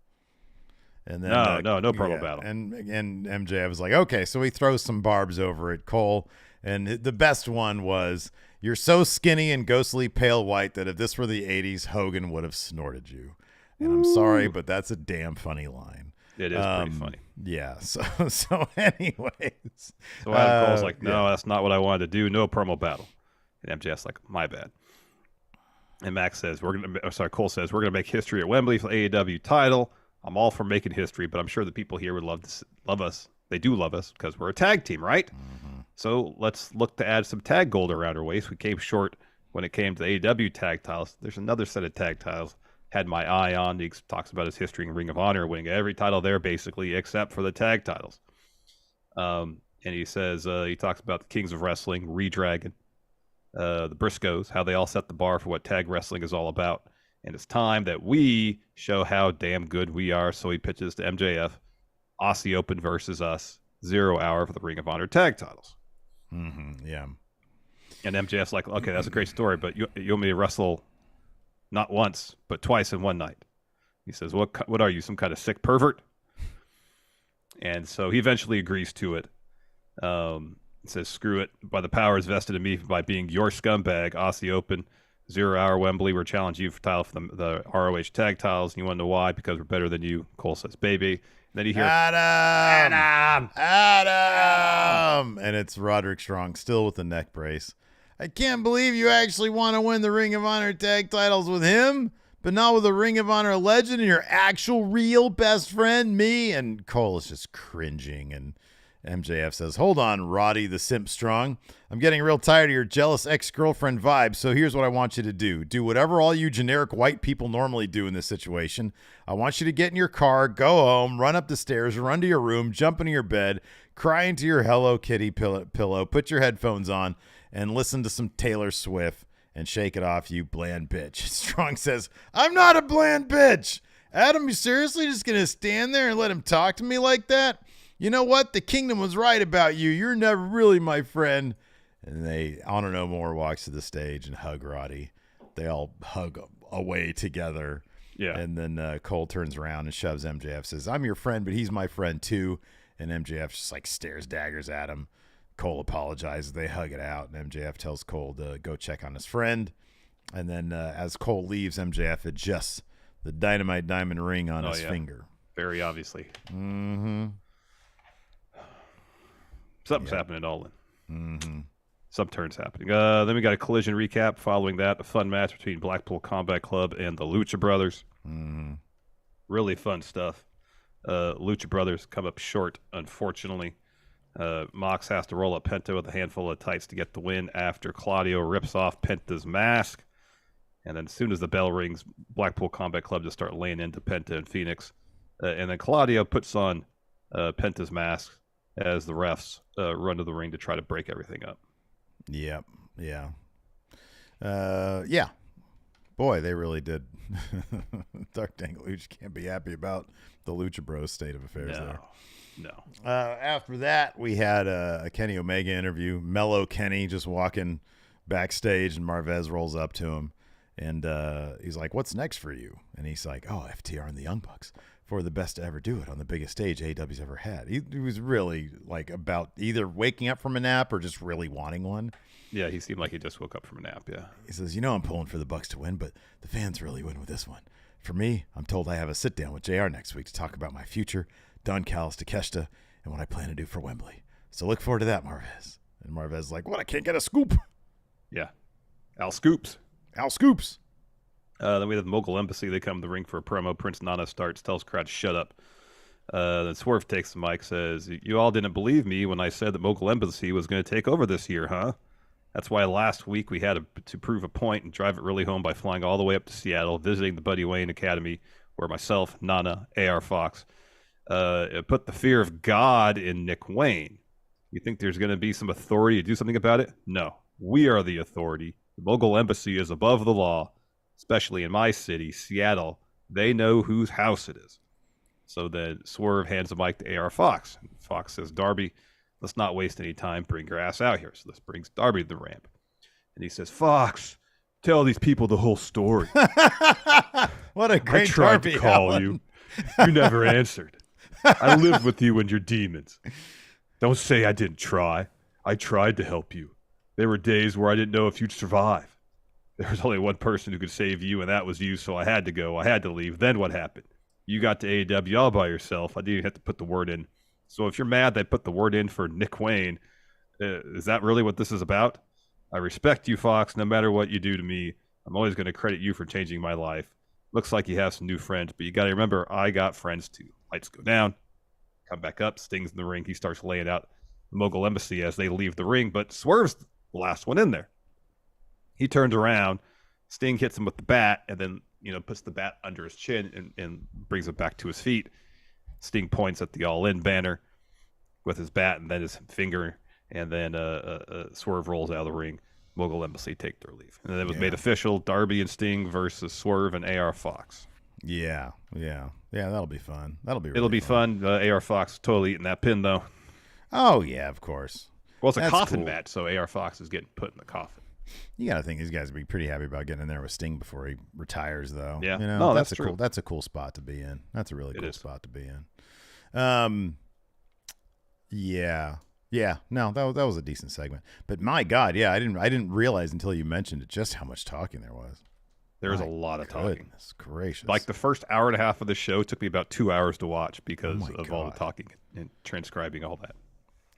And then, no promo battle. And MJF was like, okay, so he throws some barbs over at Cole. And the best one was, you're so skinny and ghostly pale white that if this were the 80s, Hogan would have snorted you. And I'm sorry, but that's a damn funny line. It is pretty funny. Yeah. So anyways. So Adam Cole's like, no, that's not what I wanted to do. No promo battle. And MJF's like, my bad. And Max says, Cole says, we're going to make history at Wembley for the AEW title. I'm all for making history, but I'm sure the people here would love us. They do love us because we're a tag team, right? Mm-hmm. So let's look to add some tag gold around our waist. We came short when it came to the AEW tag titles. There's another set of tag titles had my eye on. He talks about his history in Ring of Honor, winning every title there basically except for the tag titles. And he says, he talks about the Kings of Wrestling, Redragon, the Briscoes, how they all set the bar for what tag wrestling is all about. And it's time that we show how damn good we are. So he pitches to MJF, Aussie Open versus us, 0 hour for the Ring of Honor tag titles. Mm-hmm, yeah. And MJF's like, okay, that's a great story, but you want me to wrestle not once, but twice in one night. He says, what are you, some kind of sick pervert? And so he eventually agrees to it. He says, screw it. By the powers vested in me by being your scumbag, Aussie Open, 0 hour Wembley, we're challenging you for title for the ROH tag titles. And you want to know why? Because we're better than you. Cole says, baby. And then you hear Adam! And it's Roderick Strong still with the neck brace. I can't believe you actually want to win the Ring of Honor tag titles with him, but not with a Ring of Honor legend and your actual real best friend, me. And Cole is just cringing, and MJF says, hold on, Roddy the Simp Strong. I'm getting real tired of your jealous ex-girlfriend vibe, so here's what I want you to do. Do whatever all you generic white people normally do in this situation. I want you to get in your car, go home, run up the stairs, run to your room, jump into your bed, cry into your Hello Kitty pillow, put your headphones on, and listen to some Taylor Swift and shake it off, you bland bitch. Strong says, I'm not a bland bitch. Adam, you seriously just going to stand there and let him talk to me like that? You know what? The kingdom was right about you. You're never really my friend. And they, Honor No More walks to the stage and hug Roddy. They all hug away together. Yeah. And then Cole turns around and shoves MJF, says, I'm your friend, but he's my friend too. And MJF just like stares daggers at him. Cole apologizes. They hug it out. And MJF tells Cole to go check on his friend. And then as Cole leaves, MJF adjusts the Dynamite diamond ring on his finger. Very obviously. Mm-hmm. Something's happening all in. Mm-hmm. Some turns happening. Then we got a collision recap following that. A fun match between Blackpool Combat Club and the Lucha Brothers. Mm-hmm. Really fun stuff. Lucha Brothers come up short, unfortunately. Mox has to roll up Penta with a handful of tights to get the win after Claudio rips off Penta's mask. And then as soon as the bell rings, Blackpool Combat Club just start laying into Penta and Phoenix. And then Claudio puts on Penta's mask as the refs run to the ring to try to break everything up. Yep. Yeah. Yeah. Boy, they really did. Dark Dangle Lucha can't be happy about the Lucha Bros state of affairs there. No. After that, we had a Kenny Omega interview. Mellow Kenny just walking backstage, and Marvez rolls up to him. And he's like, what's next for you? And he's like, oh, FTR and the Young Bucks for the best to ever do it on the biggest stage AEW's ever had. He was really like about either waking up from a nap or just really wanting one. Yeah, he seemed like he just woke up from a nap, yeah. He says, I'm pulling for the Bucks to win, but the fans really win with this one. For me, I'm told I have a sit-down with JR next week to talk about my future, Don Callis to Takeshita, and what I plan to do for Wembley. So look forward to that, Marvez. And Marvez is like, what, I can't get a scoop? Yeah. Al Scoops. Then we have the Mogul Embassy. They come to the ring for a promo. Prince Nana starts, tells the crowd to shut up. Then Swerve takes the mic, says, you all didn't believe me when I said that Mogul Embassy was going to take over this year, huh? That's why last week we had to prove a point and drive it really home by flying all the way up to Seattle, visiting the Buddy Wayne Academy, where myself, Nana, AR Fox, put the fear of God in Nick Wayne. You think there's going to be some authority to do something about it? No. We are the authority. The Mogul Embassy is above the law, especially in my city, Seattle. They know whose house it is. So then Swerve hands the mic to AR Fox. Fox says, Darby, let's not waste any time. Bring your ass out here. So this brings Darby to the ramp. And he says, Fox, tell these people the whole story. What a great I tried Darby to call Allin. you. You never answered. I lived with you and your demons. Don't say I didn't try. I tried to help you. There were days where I didn't know if you'd survive. There was only one person who could save you, and that was you, so I had to go. I had to leave. Then what happened? You got to AEW all by yourself. I didn't have to put the word in. So if you're mad they put the word in for Nick Wayne, is that really what this is about? I respect you, Fox. No matter what you do to me, I'm always going to credit you for changing my life. Looks like you have some new friends, but you got to remember, I got friends too. Lights go down, come back up, Sting's in the ring. He starts laying out the Mogul Embassy as they leave the ring, but Swerve's the last one in there. He turns around, Sting hits him with the bat, and then puts the bat under his chin and brings it back to his feet. Sting points at the All In banner with his bat and then his finger, and then Swerve rolls out of the ring. Mogul Embassy take their leave. And then it was made official, Darby and Sting versus Swerve and AR Fox. Yeah, that'll be fun. It'll be fun. AR Fox totally eating that pin, though. Oh, yeah, of course. Well, it's a coffin cool. match, so AR Fox is getting put in the coffin. You got to think these guys would be pretty happy about getting in there with Sting before he retires, though. Yeah. No, that's true. Cool. That's a cool spot to be in. That's a really cool spot to be in. Yeah. No, that was a decent segment. But my God, I didn't realize until you mentioned it just how much talking there was. There was a lot of talking. Goodness gracious. Like the first hour and a half of the show took me about 2 hours to watch because of all the talking and transcribing all that.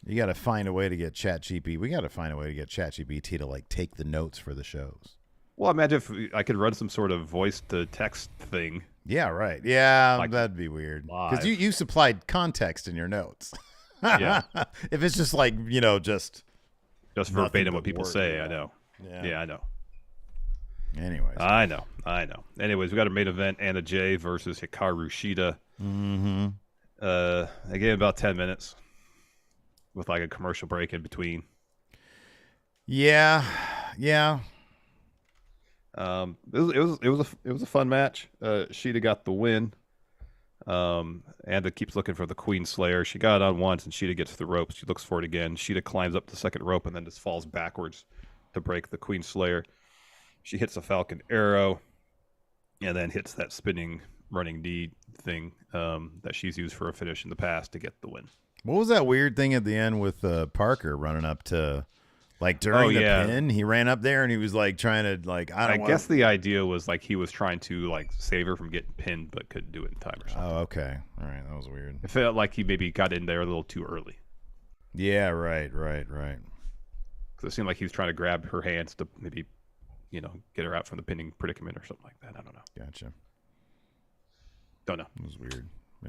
You got to find a way to get ChatGPT. We got to find a way to get ChatGPT to like take the notes for the shows. Well, imagine if I could run some sort of voice to text thing. Yeah, right. Yeah, like that'd be weird. Because you supplied context in your notes. Yeah. If it's just like, just verbatim what people say, I know. Yeah, I know. Anyways. I know. Anyways, we got a main event, Anna Jay versus Hikaru Shida. Mm-hmm. They gave about 10 minutes with like a commercial break in between. Yeah. It was a fun match. Shida got the win. Anna keeps looking for the Queen Slayer. She got it on once, and Shida gets to the ropes. She looks for it again. Shida climbs up the second rope and then just falls backwards to break the Queen Slayer. She hits a Falcon Arrow, and then hits that spinning running knee thing that she's used for a finish in the past to get the win. What was that weird thing at the end with Parker running up to, like during the pin? He ran up there and he was like trying to like I guess the idea was like he was trying to like save her from getting pinned, but couldn't do it in time or something. Oh, okay, all right, that was weird. It felt like he maybe got in there a little too early. Yeah, right. Because it seemed like he was trying to grab her hands to maybe, get her out from the pinning predicament or something like that. I don't know. Gotcha. Don't know. It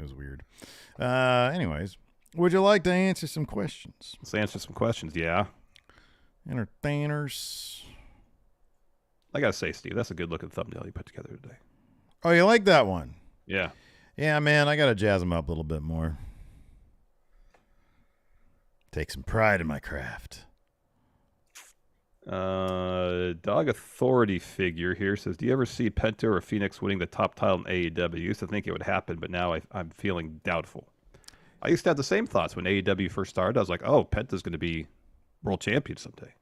was weird. Anyways, would you like to answer some questions? Let's answer some questions. Yeah. Entertainers. I gotta say, Steve, that's a good looking thumbnail you put together today. Oh, you like that one? Yeah. Yeah, man, I gotta jazz them up a little bit more. Take some pride in my craft. Dog Authority figure here says, do you ever see Penta or Phoenix winning the top title in AEW? I used to think it would happen, but now I'm feeling doubtful. I used to have the same thoughts when AEW first started. I was like, oh, Penta's going to be world champion someday.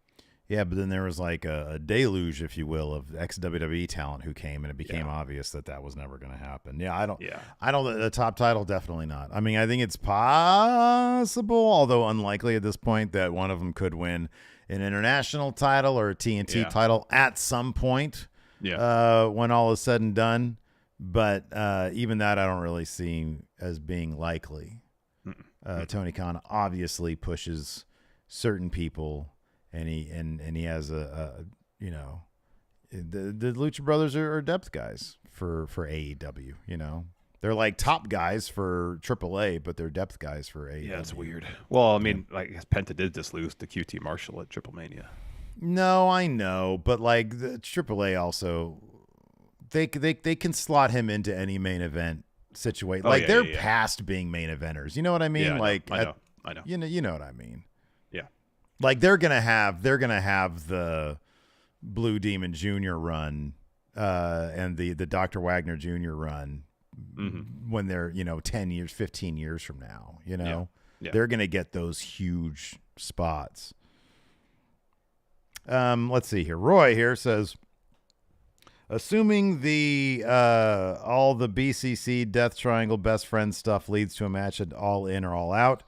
Yeah, but then there was like a deluge, if you will, of ex-WWE talent who came, and it became obvious that was never going to happen. Yeah, I don't. The top title, definitely not. I mean, I think it's possible, although unlikely at this point, that one of them could win an international title or a TNT title at some point. Yeah. When all is said and done, but even that I don't really see as being likely. Tony Khan obviously pushes certain people. And he has the Lucha Brothers are depth guys for AEW. They're like top guys for AAA, but they're depth guys for AEW. Yeah, it's weird. Well, I mean, I guess Penta did just lose to QT Marshall at Triple Mania. No, I know, but like the AAA also, they can slot him into any main event situation. They're past being main eventers. You know what I mean? I know. You know what I mean. Like they're gonna have the Blue Demon Jr. run and the Dr. Wagner Jr. run when they're 10 years, 15 years from now. They're gonna get those huge spots. Let's see here. Roy here says, assuming the all the BCC Death Triangle best friend stuff leads to a match at All In or All Out,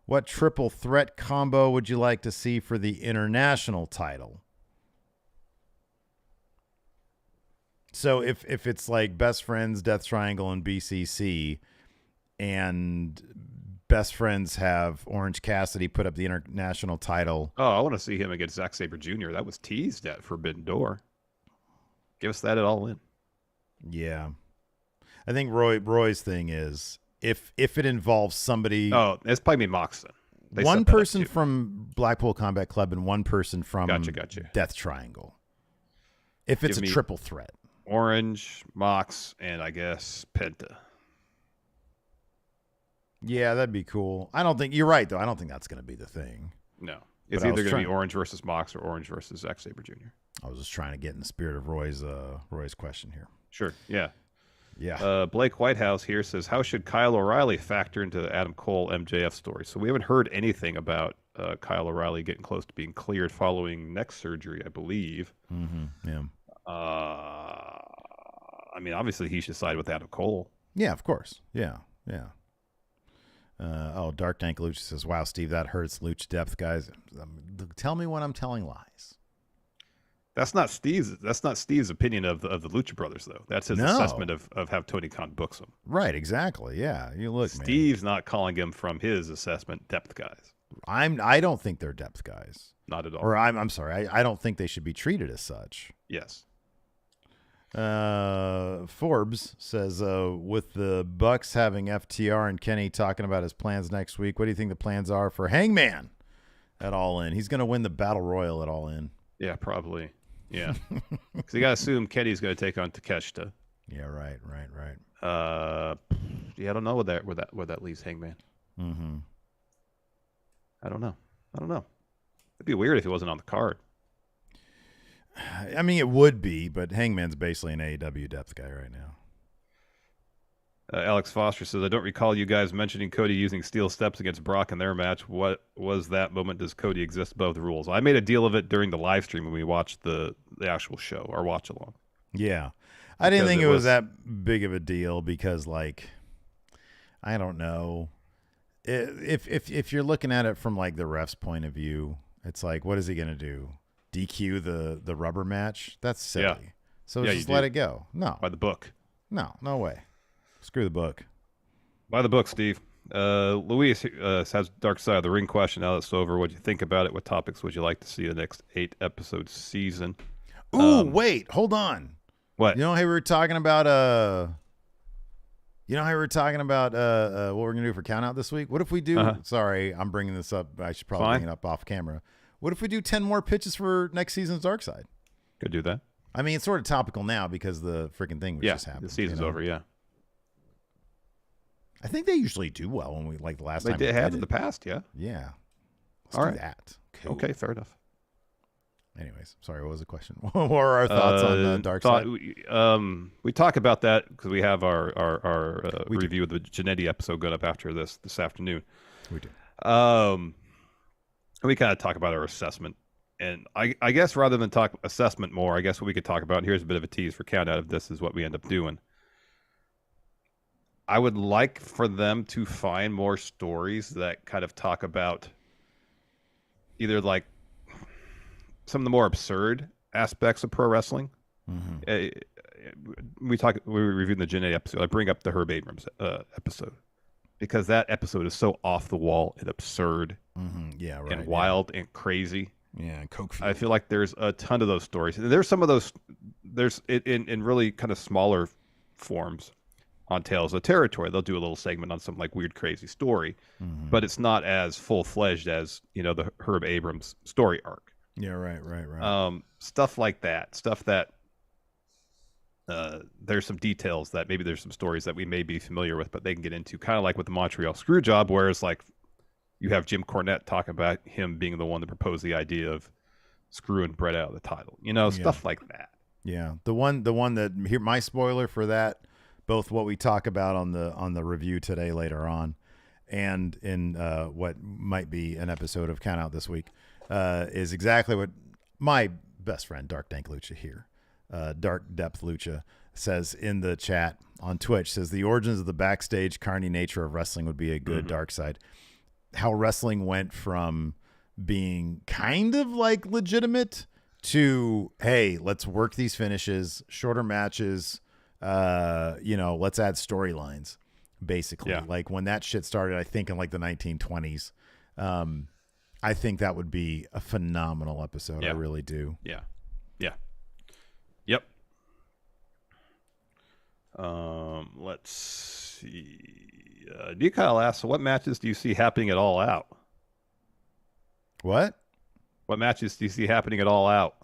what triple threat combo would you like to see for the international title? So if it's like Best Friends, Death Triangle, and BCC, and Best Friends have Orange Cassidy put up the international title. Oh, I want to see him against Zack Sabre Jr. That was teased at Forbidden Door. Give us that at All In. Yeah. I think Roy's thing is, if it involves somebody... Oh, it's probably Moxon. One person from Blackpool Combat Club and one person from Gotcha. Death Triangle. If it's a triple threat. Orange, Mox, and I guess Penta. Yeah, that'd be cool. I don't think... You're right, though. I don't think that's going to be the thing. No. It's either going to be Orange versus Mox or Orange versus Zack Sabre Jr. I was just trying to get in the spirit of Roy's question here. Sure, yeah. Yeah. Blake Whitehouse here says, how should Kyle O'Reilly factor into the Adam Cole MJF story? So we haven't heard anything about Kyle O'Reilly getting close to being cleared following neck surgery, I believe. Mm-hmm. Yeah. I mean, obviously he should side with Adam Cole. Yeah, of course. Yeah. Dark Dank Lucha says, wow, Steve, that hurts. Lucha depth, guys. Tell me when I'm telling lies. That's not Steve's opinion of the Lucha Brothers, though. That's his assessment of how Tony Khan books them. Right, exactly. Yeah, you look, Steve's not calling him from his assessment depth guys. I don't think they're depth guys. Not at all. Or I'm sorry. I don't think they should be treated as such. Yes. Forbes says, with the Bucks having FTR and Kenny talking about his plans next week, what do you think the plans are for Hangman at All In? He's going to win the Battle Royal at All In. Yeah, probably. Yeah. Because you got to assume Kenny's going to take on Takeshita. Yeah, right. Yeah, I don't know where that leaves Hangman. Mm-hmm. I don't know. It'd be weird if he wasn't on the card. I mean, it would be, but Hangman's basically an AEW depth guy right now. Alex Foster says, I don't recall you guys mentioning Cody using steel steps against Brock in their match. What was that moment? Does Cody exist above the rules? I made a deal of it during the live stream when we watched the actual show, our watch along. Yeah. I didn't think it was that big of a deal because, like, I don't know. If you're looking at it from, like, the ref's point of view, it's like, what is he going to do? DQ the rubber match? That's silly. Yeah. So just let it go. No. By the book. No way. Screw the book. By the book, Steve. Luis has Dark Side of the Ring question. Now that's over. What do you think about it? What topics would you like to see in the next 8-episode season? Ooh, wait. Hold on. What? You know how we were talking about what we're going to do for Count Out this week? What if we do sorry, I'm bringing this up. I should probably bring it up off camera. What if we do 10 more pitches for next season's Dark Side? Could do that. I mean, it's sort of topical now because the freaking thing just happened. The season's over, yeah. I think they usually do well when we, like, the last time they have in the past, yeah. Yeah. Let's do that. Cool. Okay, fair enough. Anyways, sorry, what was the question? What were our thoughts on the Dark Side? We talk about that because we have our review of the Jannetty episode going up after this afternoon. We do. We kind of talk about our assessment. And I guess rather than talk assessment more, I guess what we could talk about, and here's a bit of a tease for Count Out of this, is what we end up doing. I would like for them to find more stories that kind of talk about either like some of the more absurd aspects of pro wrestling. Mm-hmm. We reviewed the Jannetty episode. I bring up the Herb Abrams episode because that episode is so off the wall and absurd, and wild and crazy. Yeah, and coke. I feel like there's a ton of those stories. There's some of those. There's in really kind of smaller forms on Tales of Territory. They'll do a little segment on some like weird, crazy story, but it's not as full fledged as the Herb Abrams story arc. Yeah, right. Stuff like that. Stuff that there's some details that maybe there's some stories that we may be familiar with, but they can get into, kind of like with the Montreal Screwjob, where it's like you have Jim Cornette talk about him being the one that proposed the idea of screwing Brett out of the title. Stuff like that. Yeah, the one that here, my spoiler for that, both what we talk about on the review today later on, and in what might be an episode of Count Out this week, is exactly what my best friend Dark Dank Lucha here, Dark Depth Lucha, says in the chat on Twitch. Says the origins of the backstage carny nature of wrestling would be a good Dark Side. How wrestling went from being kind of like legitimate to, hey, let's work these finishes, shorter matches, let's add storylines, basically. Yeah. Like when that shit started, I think in like the 1920s, I think that would be a phenomenal episode. Yeah. I really do. Yeah. Yep. Let's see. D. Kyle asks, so what matches do you see happening at All Out? What matches do you see happening at All Out?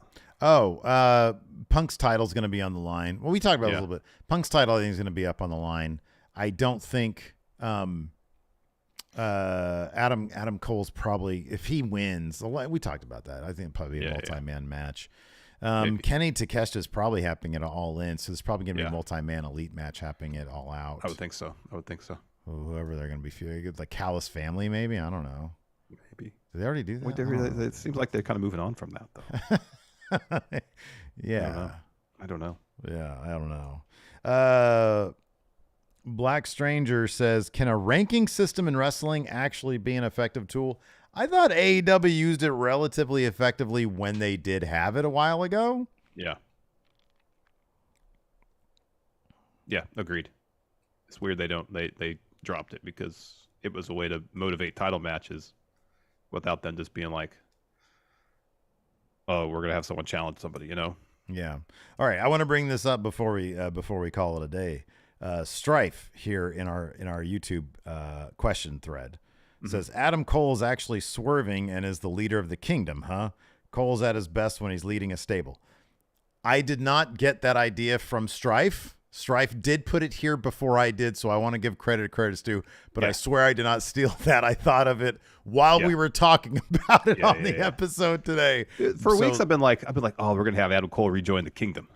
Oh, Punk's title's going to be on the line. Well, we talked about it a little bit. Punk's title, I think, is going to be up on the line. I don't think Adam Cole's probably, if he wins, we talked about that. I think it'll probably be a multi-man match. Kenny Takeshita is probably happening at All In, so there's probably going to be a multi-man elite match happening at All Out. I would think so. Whoever they're going to be feuding, the Callis family, maybe. I don't know. Maybe. Did they already do that? It seems like they're kind of moving on from that, though. Yeah. I don't know. Yeah, I don't know. Black Stranger says, can a ranking system in wrestling actually be an effective tool? I thought AEW used it relatively effectively when they did have it a while ago. Yeah. Yeah, agreed. It's weird they dropped it because it was a way to motivate title matches without them just being like, oh, we're gonna have someone challenge somebody, you know? Yeah. All right. I want to bring this up before we call it a day. Strife here in our YouTube question thread says Adam Cole's actually swerving and is the leader of the kingdom, huh? Cole's at his best when he's leading a stable. I did not get that idea from Strife. Strife did put it here before I did, so I want to give credit's due, but I swear I did not steal that. I thought of it while we were talking about it on the episode today. For weeks I've been like, oh, we're gonna have Adam Cole rejoin the kingdom.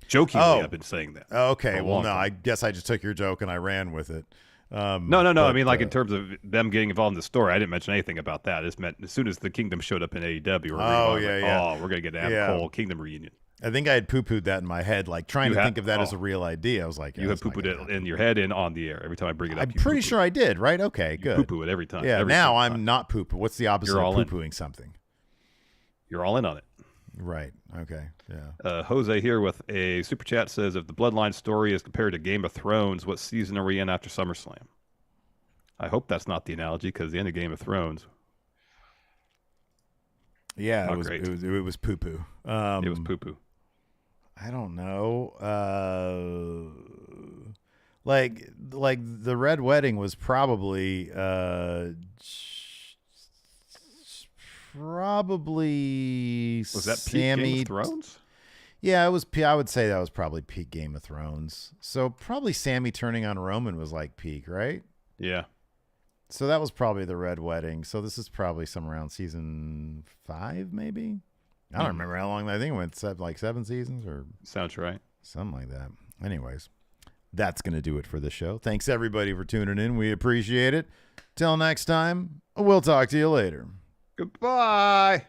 Jokingly, I've been saying that. Okay, well, no, I guess I just took your joke and I ran with it. No. I mean, like in terms of them getting involved in the story, I didn't mention anything about that. It's meant as soon as the kingdom showed up in AEW, we're gonna get an Adam Cole kingdom reunion. I think I had poo-pooed that in my head, like trying to think of that as a real idea. I was like, you have poo-pooed it in your head and on the air every time I bring it up. I'm pretty sure I did, right? Okay, good. Poo-poo it every time. Yeah, every now I'm not poo-poo. What's the opposite of poo-pooing something? You're all in on it. Right. Okay. Yeah. Jose here with a super chat says, if the Bloodline story is compared to Game of Thrones, what season are we in after SummerSlam? I hope that's not the analogy, because the end of Game of Thrones. Yeah, it was poo-poo. It was poo-poo. I don't know. Like the Red Wedding was probably was that peak Game of Thrones? Yeah, it was. I would say that was probably peak Game of Thrones. So probably Sammy turning on Roman was like peak, right? Yeah. So that was probably the Red Wedding. So this is probably somewhere around season 5, maybe. I don't remember how long. I think it went like 7 seasons or sounds right. Something like that. Anyways, that's going to do it for the show. Thanks everybody for tuning in. We appreciate it. Till next time, we'll talk to you later. Goodbye.